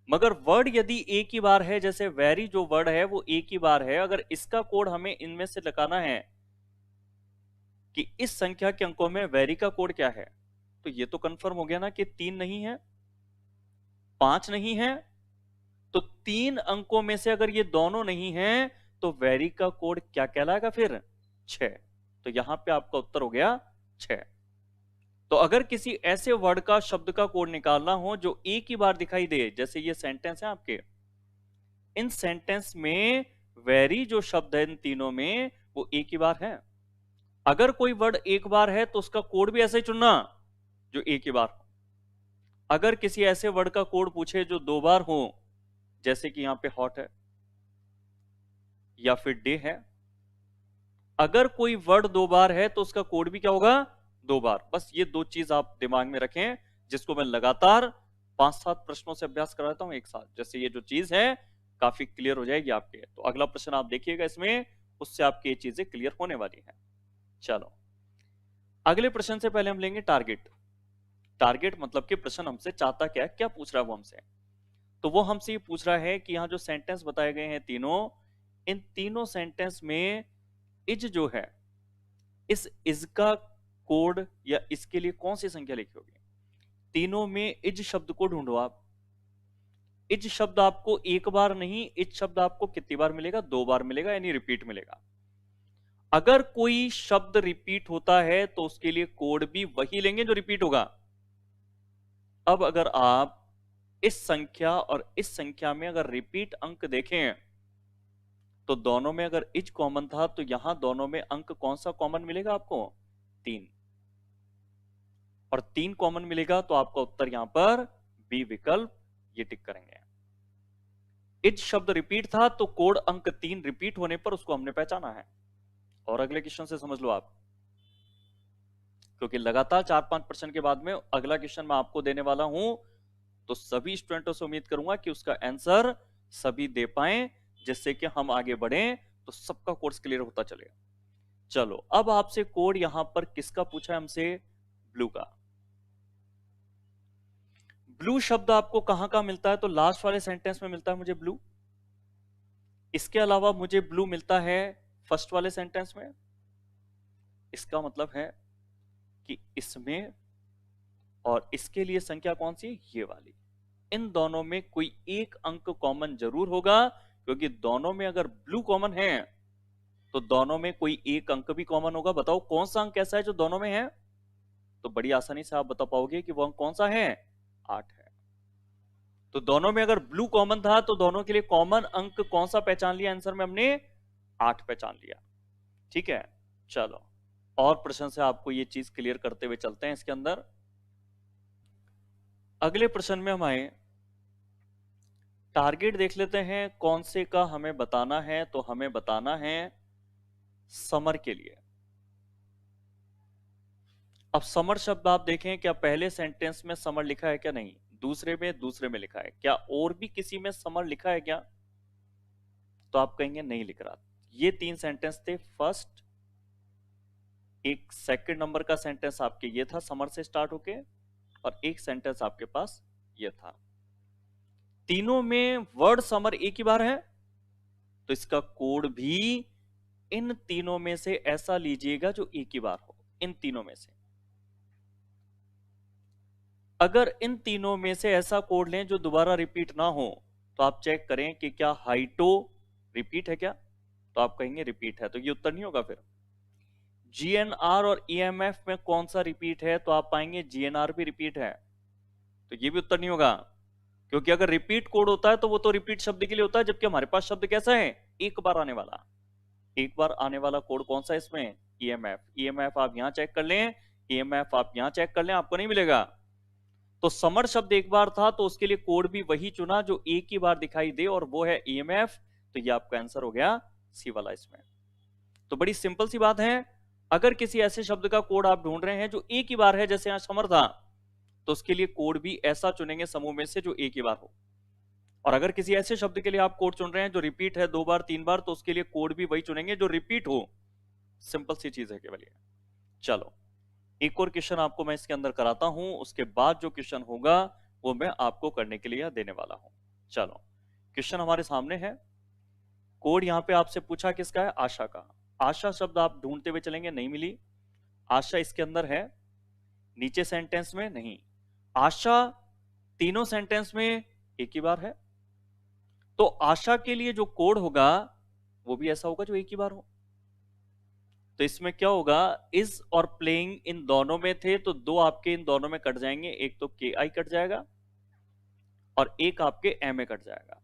मगर वर्ड यदि एक ही बार है, जैसे वेरी जो वर्ड है वो एक ही बार है, अगर इसका कोड हमें इनमें से लगाना है कि इस संख्या के अंकों में वेरी का कोड क्या है, तो ये तो कंफर्म हो गया ना कि 3 नहीं है, 5 नहीं है। तो 3 अंकों में से अगर ये दोनों नहीं है तो वेरी का कोड क्या कहलाएगा फिर? 6। तो यहां पे आपका उत्तर हो गया 6। तो अगर किसी ऐसे वर्ड का, शब्द का कोड निकालना हो जो एक ही बार दिखाई दे, जैसे ये सेंटेंस है आपके, इन सेंटेंस में वेरी जो शब्द है इन तीनों में वो एक ही बार है। अगर कोई वर्ड एक बार है तो उसका कोड भी ऐसे ही चुनना जो एक ही बार हो। अगर किसी ऐसे वर्ड का कोड पूछे जो 2 बार हो, जैसे कि यहां पे हॉट है या फिर डे है, अगर कोई वर्ड 2 बार है तो उसका कोड भी क्या होगा? 2 बार। बस ये 2 चीज आप दिमाग में रखें, जिसको मैं लगातार 5-7 प्रश्नों से अभ्यास कराता हूं एक साथ, जैसे ये जो चीज है काफी क्लियर हो जाएगी आपके। तो अगला प्रश्न आप देखिएगा इसमें, उससे आपकी ये चीजें क्लियर होने वाली हैं। चलो अगले प्रश्न से पहले हम लेंगे टारगेट। टारगेट मतलब कि प्रश्न हमसे चाहता क्या है, क्या पूछ रहा है वो हमसे। तो वो हमसे ये पूछ रहा है कि यहां जो सेंटेंस बताए गए हैं तीनों, इन तीनों सेंटेंस में इज जो है, इस इज का कोड या इसके लिए कौन सी संख्या लिखी होगी? तीनों में इज शब्द को ढूंढो आप। इज शब्द आपको एक बार नहीं, इज शब्द आपको कितनी बार मिलेगा? 2 बार मिलेगा, यानी रिपीट मिलेगा। अगर कोई शब्द रिपीट होता है तो उसके लिए कोड भी वही लेंगे जो रिपीट होगा। अब अगर आप इस संख्या और इस संख्या में अगर रिपीट अंक देखें, तो दोनों में अगर इज कॉमन था तो यहां दोनों में अंक कौन सा कॉमन मिलेगा आपको? 3। और 3 कॉमन मिलेगा तो आपका उत्तर यहां पर बी विकल्प, ये टिक करेंगे। इज शब्द रिपीट था तो कोड अंक 3 रिपीट होने पर उसको हमने पहचाना है। और अगले क्वेश्चन से समझ लो आप, क्योंकि लगातार 4-5% के बाद में अगला क्वेश्चन मैं आपको देने वाला हूं, तो सभी स्टूडेंटों से उम्मीद करूंगा कि उसका आंसर सभी दे पाएं, जिससे कि हम आगे बढ़ें तो सबका कोर्स क्लियर होता चले। चलो, अब आपसे कोड यहां पर किसका पूछा है हमसे? ब्लू का। ब्लू शब्द आपको कहां का मिलता है? तो लास्ट वाले सेंटेंस में मिलता है मुझे ब्लू। इसके अलावा मुझे ब्लू मिलता है फर्स्ट वाले सेंटेंस में। इसका मतलब है कि इसमें और इसके लिए संख्या कौन सी? ये वाली। इन दोनों में कोई एक अंक कॉमन जरूर होगा, क्योंकि दोनों में अगर ब्लू कॉमन है तो दोनों में कोई एक अंक भी कॉमन होगा। बताओ कौन सा अंक ऐसा है जो दोनों में है? तो बड़ी आसानी से आप बता पाओगे कि वो अंक कौन सा है? 8 है। तो दोनों में अगर ब्लू कॉमन था तो दोनों के लिए कॉमन अंक कौन सा पहचान लिया? आंसर में हमने 8 पहचान लिया। ठीक है, चलो और प्रश्न से आपको ये चीज क्लियर करते हुए चलते हैं। इसके अंदर अगले प्रश्न में हम आए, टारगेट देख लेते हैं कौन से का हमें बताना है। तो हमें बताना है समर के लिए। अब समर शब्द आप देखें, क्या पहले सेंटेंस में समर लिखा है क्या? नहीं। दूसरे में लिखा है क्या? और भी किसी में समर लिखा है क्या? तो आप कहेंगे नहीं लिख रहा। ये 3 सेंटेंस थे। फर्स्ट, एक सेकंड नंबर का सेंटेंस आपके ये था समर से स्टार्ट होके, और एक सेंटेंस आपके पास ये था। तीनों में वर्ड समर एक ही बार है, तो इसका कोड भी इन तीनों में से ऐसा लीजिएगा जो एक ही बार हो। इन तीनों में से अगर इन तीनों में से ऐसा कोड लें जो दोबारा रिपीट ना हो, तो आप चेक करें कि क्या हाइटो रिपीट है क्या? तो आप कहेंगे रिपीट है, तो ये उत्तर नहीं होगा। फिर जीएनआर और ईएमएफ में कौन सा रिपीट है? तो आप पाएंगे जीएनआर भी रिपीट है, तो ये भी उत्तर नहीं होगा। क्योंकि अगर रिपीट कोड होता है तो वो तो रिपीट शब्द के लिए होता है, जबकि हमारे पास शब्द कैसा है? एक बार आने वाला। एक बार आने वाला कोड कौन सा है इसमें? ईएमएफ। ईएमएफ आप यहां चेक कर लें, ईएमएफ आप यहां चेक कर लें, आपको नहीं मिलेगा। तो समर शब्द एक बार था, तो उसके लिए कोड भी वही चुना जो एक ही बार दिखाई दे, और वो है ईएमएफ। तो ये आपका आंसर हो गया सी वाला इसमें। तो बड़ी सिंपल सी बात है, अगर किसी ऐसे शब्द का कोड आप ढूंढ रहे हैं जो एक ही बार है, जैसे यहां समर था, तो उसके लिए कोड भी ऐसा चुनेंगे समूह में से जो एक ही बार हो। और अगर किसी ऐसे शब्द के लिए आप कोड चुन रहे हैं जो रिपीट है 2 बार 3 बार, तो उसके लिए कोड भी वही चुनेंगे जो रिपीट हो। सिंपल सी चीज है केवल ये। चलो, एक और क्वेश्चन आपको मैं इसके अंदर कराता हूं, उसके बाद जो क्वेश्चन होगा वो मैं आपको करने के लिए देने वाला हूं। चलो, क्वेश्चन हमारे सामने है। कोड यहां पे आपसे पूछा किसका है? आशा का। आशा शब्द आप ढूंढते हुए चलेंगे, नहीं मिली। आशा इसके अंदर है, नीचे सेंटेंस में नहीं। आशा तीनों सेंटेंस में एक ही बार है, तो आशा के लिए जो कोड होगा वो भी ऐसा होगा जो एक ही बार हो। तो इसमें क्या होगा? इज और प्लेइंग इन दोनों में थे, तो दो आपके इन दोनों में कट जाएंगे, एक तो के आई कट जाएगा और एक आपके एम ए कट जाएगा।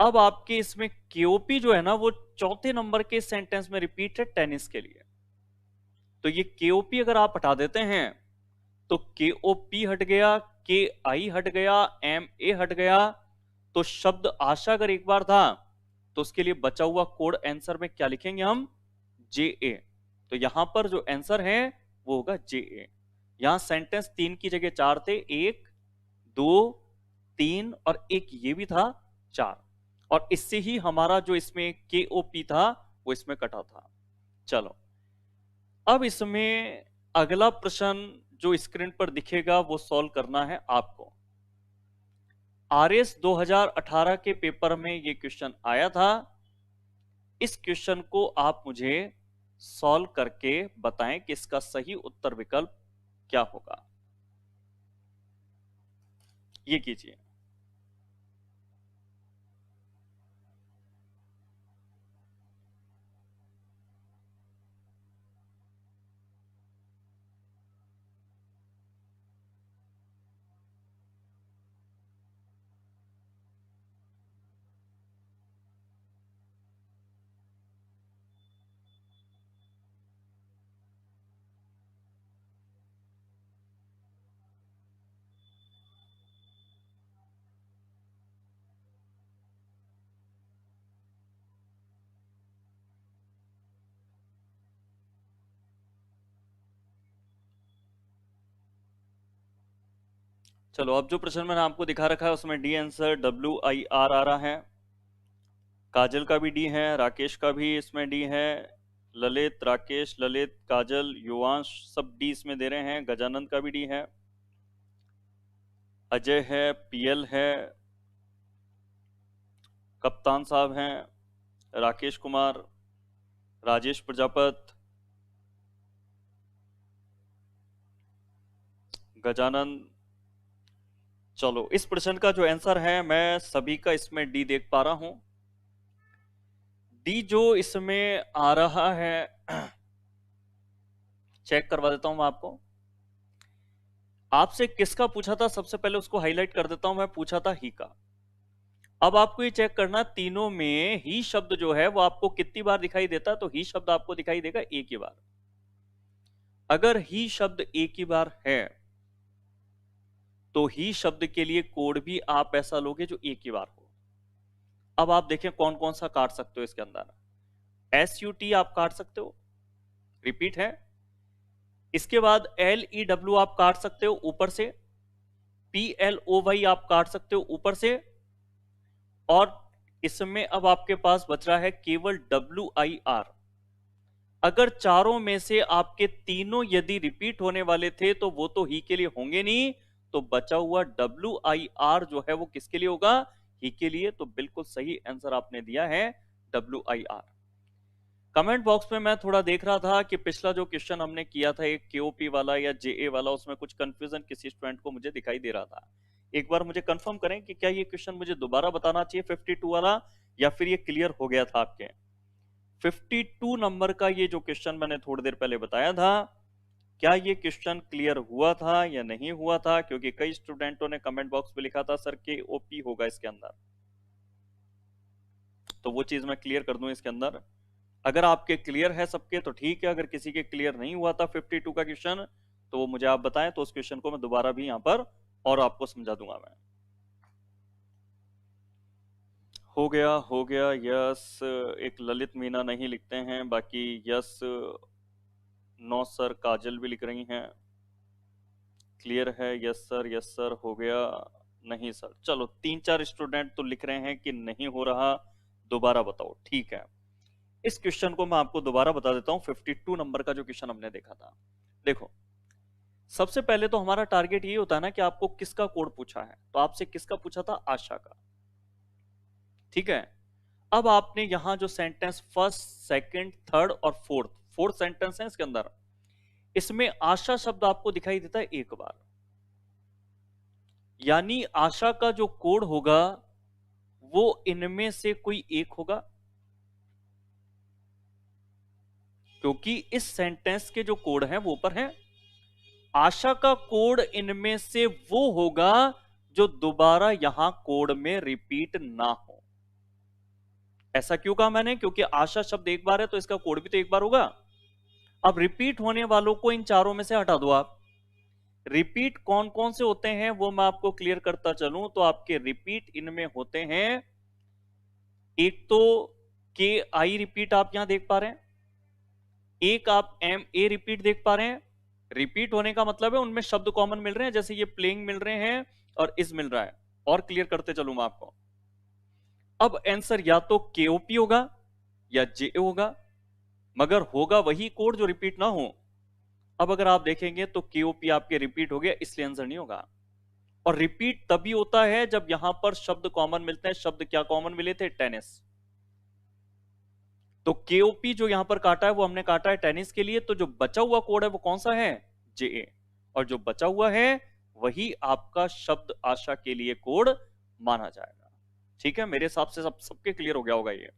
अब आपके इसमें केओपी जो है ना, वो चौथे नंबर के सेंटेंस में रिपीट है टेनिस के लिए। तो ये केओपी अगर आप हटा देते हैं तो केओपी हट गया, के आई हट गया, एम ए हट गया। तो शब्द आशा अगर एक बार था, तो उसके लिए बचा हुआ कोड आंसर में क्या लिखेंगे हम? जे ए। तो यहां पर जो आंसर है वो होगा जे ए। यहां सेंटेंस 3 की जगह 4 थे, 1 2 3 और एक ये भी था 4, और इससे ही हमारा जो इसमें के ओ पी था वो इसमें कटा था। चलो, अब इसमें अगला प्रश्न जो स्क्रीन पर दिखेगा वो सॉल्व करना है आपको। आरएस 2018 के पेपर में ये क्वेश्चन आया था। इस क्वेश्चन को आप मुझे सॉल्व करके बताएं कि इसका सही उत्तर विकल्प क्या होगा। ये कीजिए। चलो, अब जो प्रश्न मैंने आपको दिखा रखा है उसमें डी आंसर WIR आ रहा है। काजल का भी डी है, राकेश का भी इसमें डी है, ललित, राकेश, ललित, काजल, युवांश सब डी इसमें दे रहे हैं। गजानंद का भी डी है, अजय है, PL है, कप्तान साहब हैं, राकेश कुमार, राजेश प्रजापत, गजानंद। चलो, इस प्रश्न का जो आंसर है मैं सभी का इसमें डी देख पा रहा हूं। डी जो इसमें आ रहा है चेक करवा देता हूं मैं आपको। आपसे किसका पूछा था, सबसे पहले उसको हाईलाइट कर देता हूं मैं। पूछा था ही का। अब आपको ये चेक करना, तीनों में ही शब्द जो है वो आपको कितनी बार दिखाई देता है। तो ही शब्द आपको दिखाई देगा एक ही बार। अगर ही शब्द एक ही बार है तो ही शब्द के लिए कोड भी आप ऐसा लोगे जो एक ही बार हो। अब आप देखें कौन कौन सा काट सकते हो इसके अंदर। SUT आप काट सकते हो, रिपीट है। इसके बाद LEW आप काट सकते हो ऊपर से। PLOY आप काट सकते हो ऊपर से। और इसमें अब आपके पास बच रहा है केवल WIR। अगर चारों में से आपके तीनों यदि रिपीट होने वाले थे तो वो तो ही के लिए होंगे नहीं। तो बचा हुआ WIR जो है वो किसके लिए होगा, ही के लिए। तो बिल्कुल सही आंसर आपने दिया है WIR। कमेंट बॉक्स में मैं थोड़ा देख रहा था कि पिछला जो क्वेश्चन हमने किया था एक KOP वाला या JA वाला, उसमें कुछ कंफ्यूजन किसी स्टूडेंट को मुझे दिखाई दे रहा था। एक बार मुझे कंफर्म करें कि क्या ये क्वेश्चन मुझे दोबारा बताना चाहिए 52 वाला, या फिर ये क्लियर हो गया था आपके। 52 नंबर का ये जो क्वेश्चन मैंने थोड़ी देर पहले बताया था, क्या ये क्वेश्चन क्लियर हुआ था या नहीं हुआ था? क्योंकि कई स्टूडेंटों ने कमेंट बॉक्स में लिखा था सर KOP होगा इसके अंदर। तो वो चीज मैं क्लियर कर दूं इसके अंदर। अगर आपके क्लियर है सबके तो ठीक है, अगर किसी के क्लियर नहीं हुआ था 52 का क्वेश्चन तो वो मुझे आप बताएं, तो उस क्वेश्चन को मैं दोबारा भी यहां पर और आपको समझा दूंगा मैं। हो गया यस। एक ललित मीना नहीं लिखते हैं, बाकी यस। नो सर, काजल भी लिख रही हैं। क्लियर है, यस सर हो गया। नहीं सर, चलो 3-4 स्टूडेंट तो लिख रहे हैं कि नहीं हो रहा, दोबारा बताओ। ठीक है, इस क्वेश्चन को मैं आपको दोबारा बता देता हूं। 52 नंबर का जो क्वेश्चन हमने देखा था, देखो सबसे पहले तो हमारा टारगेट ये होता है ना कि आपको किसका कोड पूछा है। तो आपसे किसका पूछा था, आशा का। ठीक है, अब आपने यहां जो सेंटेंस फर्स्ट, सेकंड, थर्ड और फोर्थ, फोर्थ सेंटेंस है इसके अंदर, इसमें आशा शब्द आपको दिखाई देता है एक बार। यानी आशा का जो कोड होगा वो इनमें से कोई एक होगा, क्योंकि इस सेंटेंस के जो कोड हैं वो ऊपर हैं। आशा का कोड इनमें से वो होगा जो दोबारा यहां कोड में रिपीट ना हो। ऐसा क्यों कहा मैंने, क्योंकि आशा शब्द एक बार है तो इसका कोड भी तो एक बार होगा। अब रिपीट होने वालों को इन चारों में से हटा दो आप। रिपीट कौन कौन से होते हैं वो मैं आपको क्लियर करता चलूं तो आपके रिपीट इनमें होते हैं, एक तो KI रिपीट आप यहां देख पा रहे हैं, एक आप MA रिपीट देख पा रहे हैं। रिपीट होने का मतलब है उनमें शब्द कॉमन मिल रहे हैं, जैसे ये प्लेइंग मिल रहे हैं और इस मिल रहा है। और क्लियर करते चलूं मैं आपको। अब आंसर या तो KOP होगा या JA होगा, मगर होगा वही कोड जो रिपीट ना हो। अब अगर आप देखेंगे तो KOP आपके रिपीट हो गया, इसलिए आंसर नहीं होगा। और रिपीट तभी होता है जब यहां पर शब्द कॉमन मिलते हैं। शब्द क्या कॉमन मिले थे, टेनिस। तो KOP जो यहां पर काटा है वो हमने काटा है टेनिस के लिए। तो जो बचा हुआ कोड है वो कौन सा है, JA। और जो बचा हुआ है वही आपका शब्द आशा के लिए कोड माना जाएगा। ठीक है, मेरे हिसाब से सबके क्लियर हो गया होगा ये।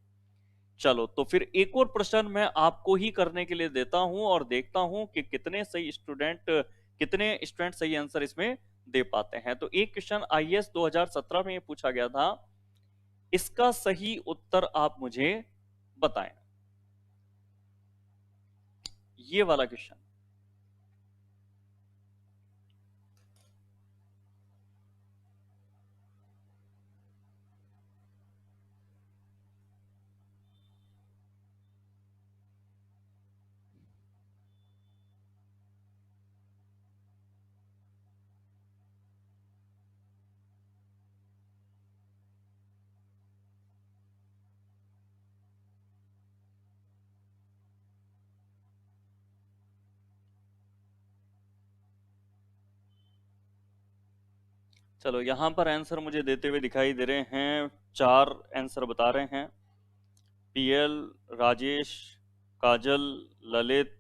चलो, तो फिर एक और प्रश्न मैं आपको ही करने के लिए देता हूं और देखता हूं कि कितने स्टूडेंट सही आंसर इसमें दे पाते हैं। तो एक क्वेश्चन IAS 2017 में पूछा गया था, इसका सही उत्तर आप मुझे बताएं। ये वाला क्वेश्चन, चलो यहां पर आंसर मुझे देते हुए दिखाई दे रहे हैं, 4 आंसर बता रहे हैं। पीएल, राजेश, काजल, ललित।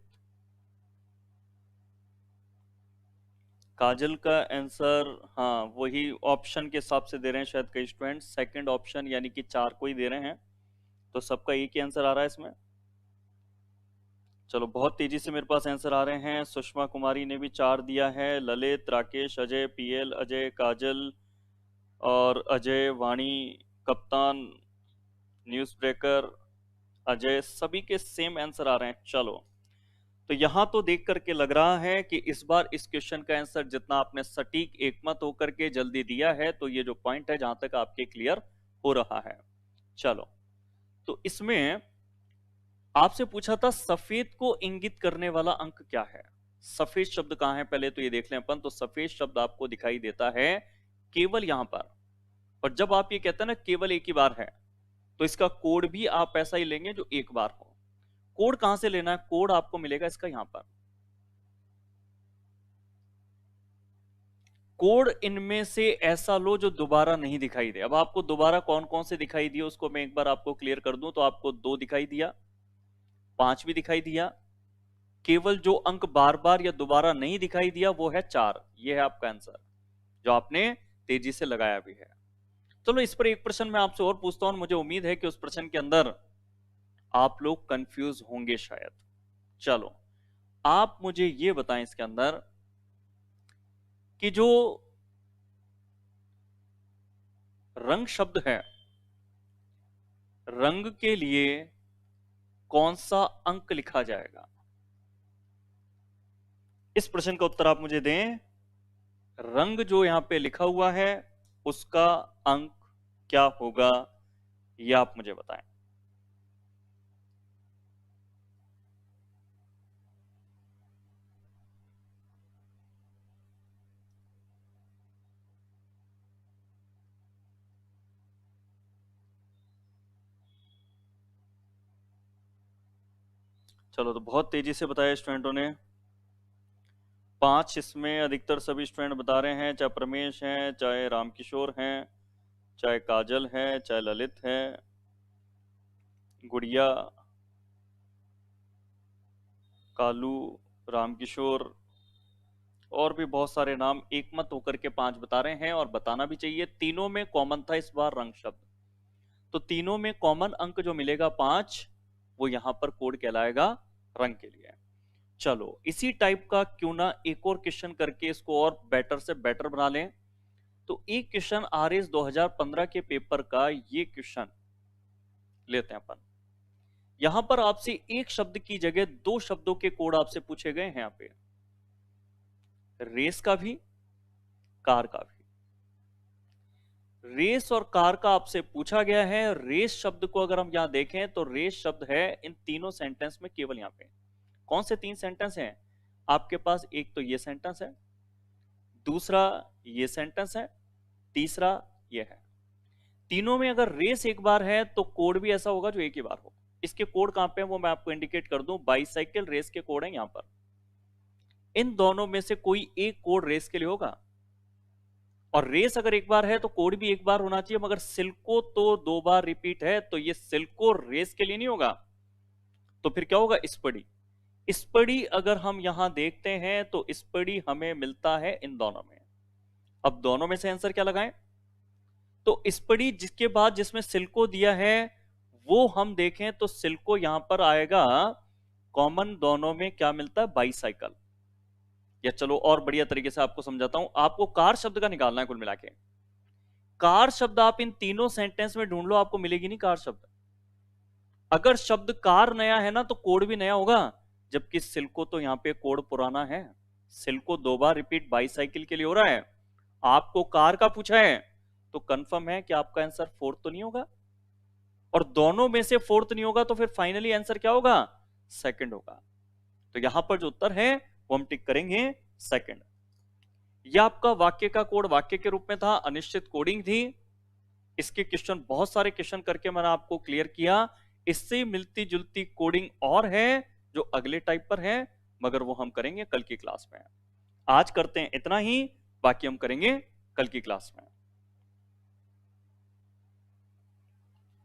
काजल का आंसर, हाँ वही ऑप्शन के हिसाब से दे रहे हैं शायद कई स्टूडेंट, सेकंड ऑप्शन यानी कि 4 को ही दे रहे हैं, तो सबका एक ही आंसर आ रहा है इसमें। चलो बहुत तेजी से मेरे पास आंसर आ रहे हैं। सुषमा कुमारी ने भी 4 दिया है, ललित, राकेश, अजय, पीएल, अजय, काजल और अजय, वाणी, कप्तान, न्यूज़ ब्रेकर, अजय, सभी के सेम आंसर आ रहे हैं। चलो तो यहां तो देख करके लग रहा है कि इस बार इस क्वेश्चन का आंसर जितना आपने सटीक एकमत होकर के जल्दी दिया है, तो ये जो पॉइंट है जहां तक आपके क्लियर हो रहा है। चलो तो इसमें आपसे पूछा था सफेद को इंगित करने वाला अंक क्या है। सफेद शब्द कहां है पहले तो ये देख लें अपन। तो सफेद शब्द आपको दिखाई देता है केवल यहां पर। और जब आप ये कहते हैं ना केवल एक ही बार है, तो इसका कोड भी आप ऐसा ही लेंगे जो एक बार हो। कोड कहां से लेना है? कोड आपको मिलेगा इसका यहां पर। कोड इनमें से ऐसा लो जो दोबारा नहीं दिखाई दे। अब आपको दोबारा कौन कौन से दिखाई दिए उसको मैं एक बार आपको क्लियर कर दूं। तो आपको 2 दिखाई दिया, 5 भी दिखाई दिया। केवल जो अंक बार बार या दोबारा नहीं दिखाई दिया वो है 4। ये है आपका आंसर जो आपने तेजी से लगाया भी है। चलो इस पर एक प्रश्न मैं आपसे और पूछता हूं, मुझे उम्मीद है कि उस प्रश्न के अंदर आप लोग कंफ्यूज होंगे शायद। चलो आप मुझे ये बताएं इसके अंदर कि जो रंग शब्द है, रंग के लिए कौन सा अंक लिखा जाएगा? इस प्रश्न का उत्तर आप मुझे दें। रंग जो यहां पे लिखा हुआ है उसका अंक क्या होगा, ये आप मुझे बताएं। चलो तो बहुत तेजी से बताया स्टूडेंटों ने। 5 इसमें अधिकतर सभी स्टूडेंट बता रहे हैं, चाहे प्रमेश हैं, चाहे रामकिशोर हैं, चाहे काजल है, चाहे ललित है, गुड़िया, कालू, रामकिशोर और भी बहुत सारे नाम एक मत होकर के 5 बता रहे हैं। और बताना भी चाहिए, तीनों में कॉमन था इस बार रंग शब्द। तो तीनों में कॉमन अंक जो मिलेगा 5, वो यहां पर कोड कहलाएगा रंग के लिए। चलो इसी टाइप का क्यों ना एक और क्वेश्चन करके इसको और बेटर से बेटर बना लें। तो एक क्वेश्चन आरएस 2015 के पेपर का ये क्वेश्चन लेते हैं अपन। यहां पर आपसे एक शब्द की जगह 2 शब्दों के कोड आपसे पूछे गए हैं यहां पे, रेस का भी, कार का भी। रेस और कार का आपसे पूछा गया है। रेस शब्द को अगर हम यहां देखें तो रेस शब्द है इन तीनों सेंटेंस में केवल यहां पे। कौन से 3 सेंटेंस हैं आपके पास? एक तो ये सेंटेंस है, दूसरा ये सेंटेंस है, तीसरा ये है। तीनों में अगर रेस एक बार है तो कोड भी ऐसा होगा जो एक ही बार हो। इसके कोड कहां पे है वो मैं आपको इंडिकेट कर दूं। बाइसाइकिल रेस के कोड है यहां पर। इन दोनों में से कोई एक कोड रेस के लिए होगा। और रेस अगर एक बार है तो कोड भी एक बार होना चाहिए, मगर सिल्को तो 2 बार रिपीट है, तो ये सिल्को रेस के लिए नहीं होगा। तो फिर क्या होगा? स्पडी। स्पडी अगर हम यहां देखते हैं तो स्पडी हमें मिलता है इन दोनों में। अब दोनों में से आंसर क्या लगाएं? तो स्पडी जिसके बाद जिसमें सिल्को दिया है वो हम देखें तो सिल्को यहां पर आएगा कॉमन। दोनों में क्या मिलता है? बाईसाइकिल। या चलो और बढ़िया तरीके से आपको समझाता हूं। आपको कार शब्द का निकालना है कुल मिला के। कार शब्द आप इन तीनों सेंटेंस में ढूंढ लो, आपको मिलेगी नहीं कार शब्द। अगर शब्द कार नया है ना तो कोड भी नया होगा, जबकि सिल्को तो यहां पे कोड पुराना है। सिल्को 2 बार रिपीट बाईसाइकिल के लिए हो रहा है, आपको कार का पूछा है, तो कंफर्म है कि आपका आंसर फोर्थ तो नहीं होगा। और दोनों में से फोर्थ नहीं होगा तो फिर फाइनली आंसर क्या होगा? सेकंड होगा। तो यहां पर जो उत्तर है वो हम टिक करेंगे सेकंड। यह आपका वाक्य का कोड वाक्य के रूप में था, अनिश्चित कोडिंग थी। इसके क्वेश्चन बहुत सारे क्वेश्चन करके मैंने आपको क्लियर किया। इससे मिलती जुलती कोडिंग और है जो अगले टाइप पर है, मगर वो हम करेंगे कल की क्लास में। आज करते हैं इतना ही, बाकी हम करेंगे कल की क्लास में।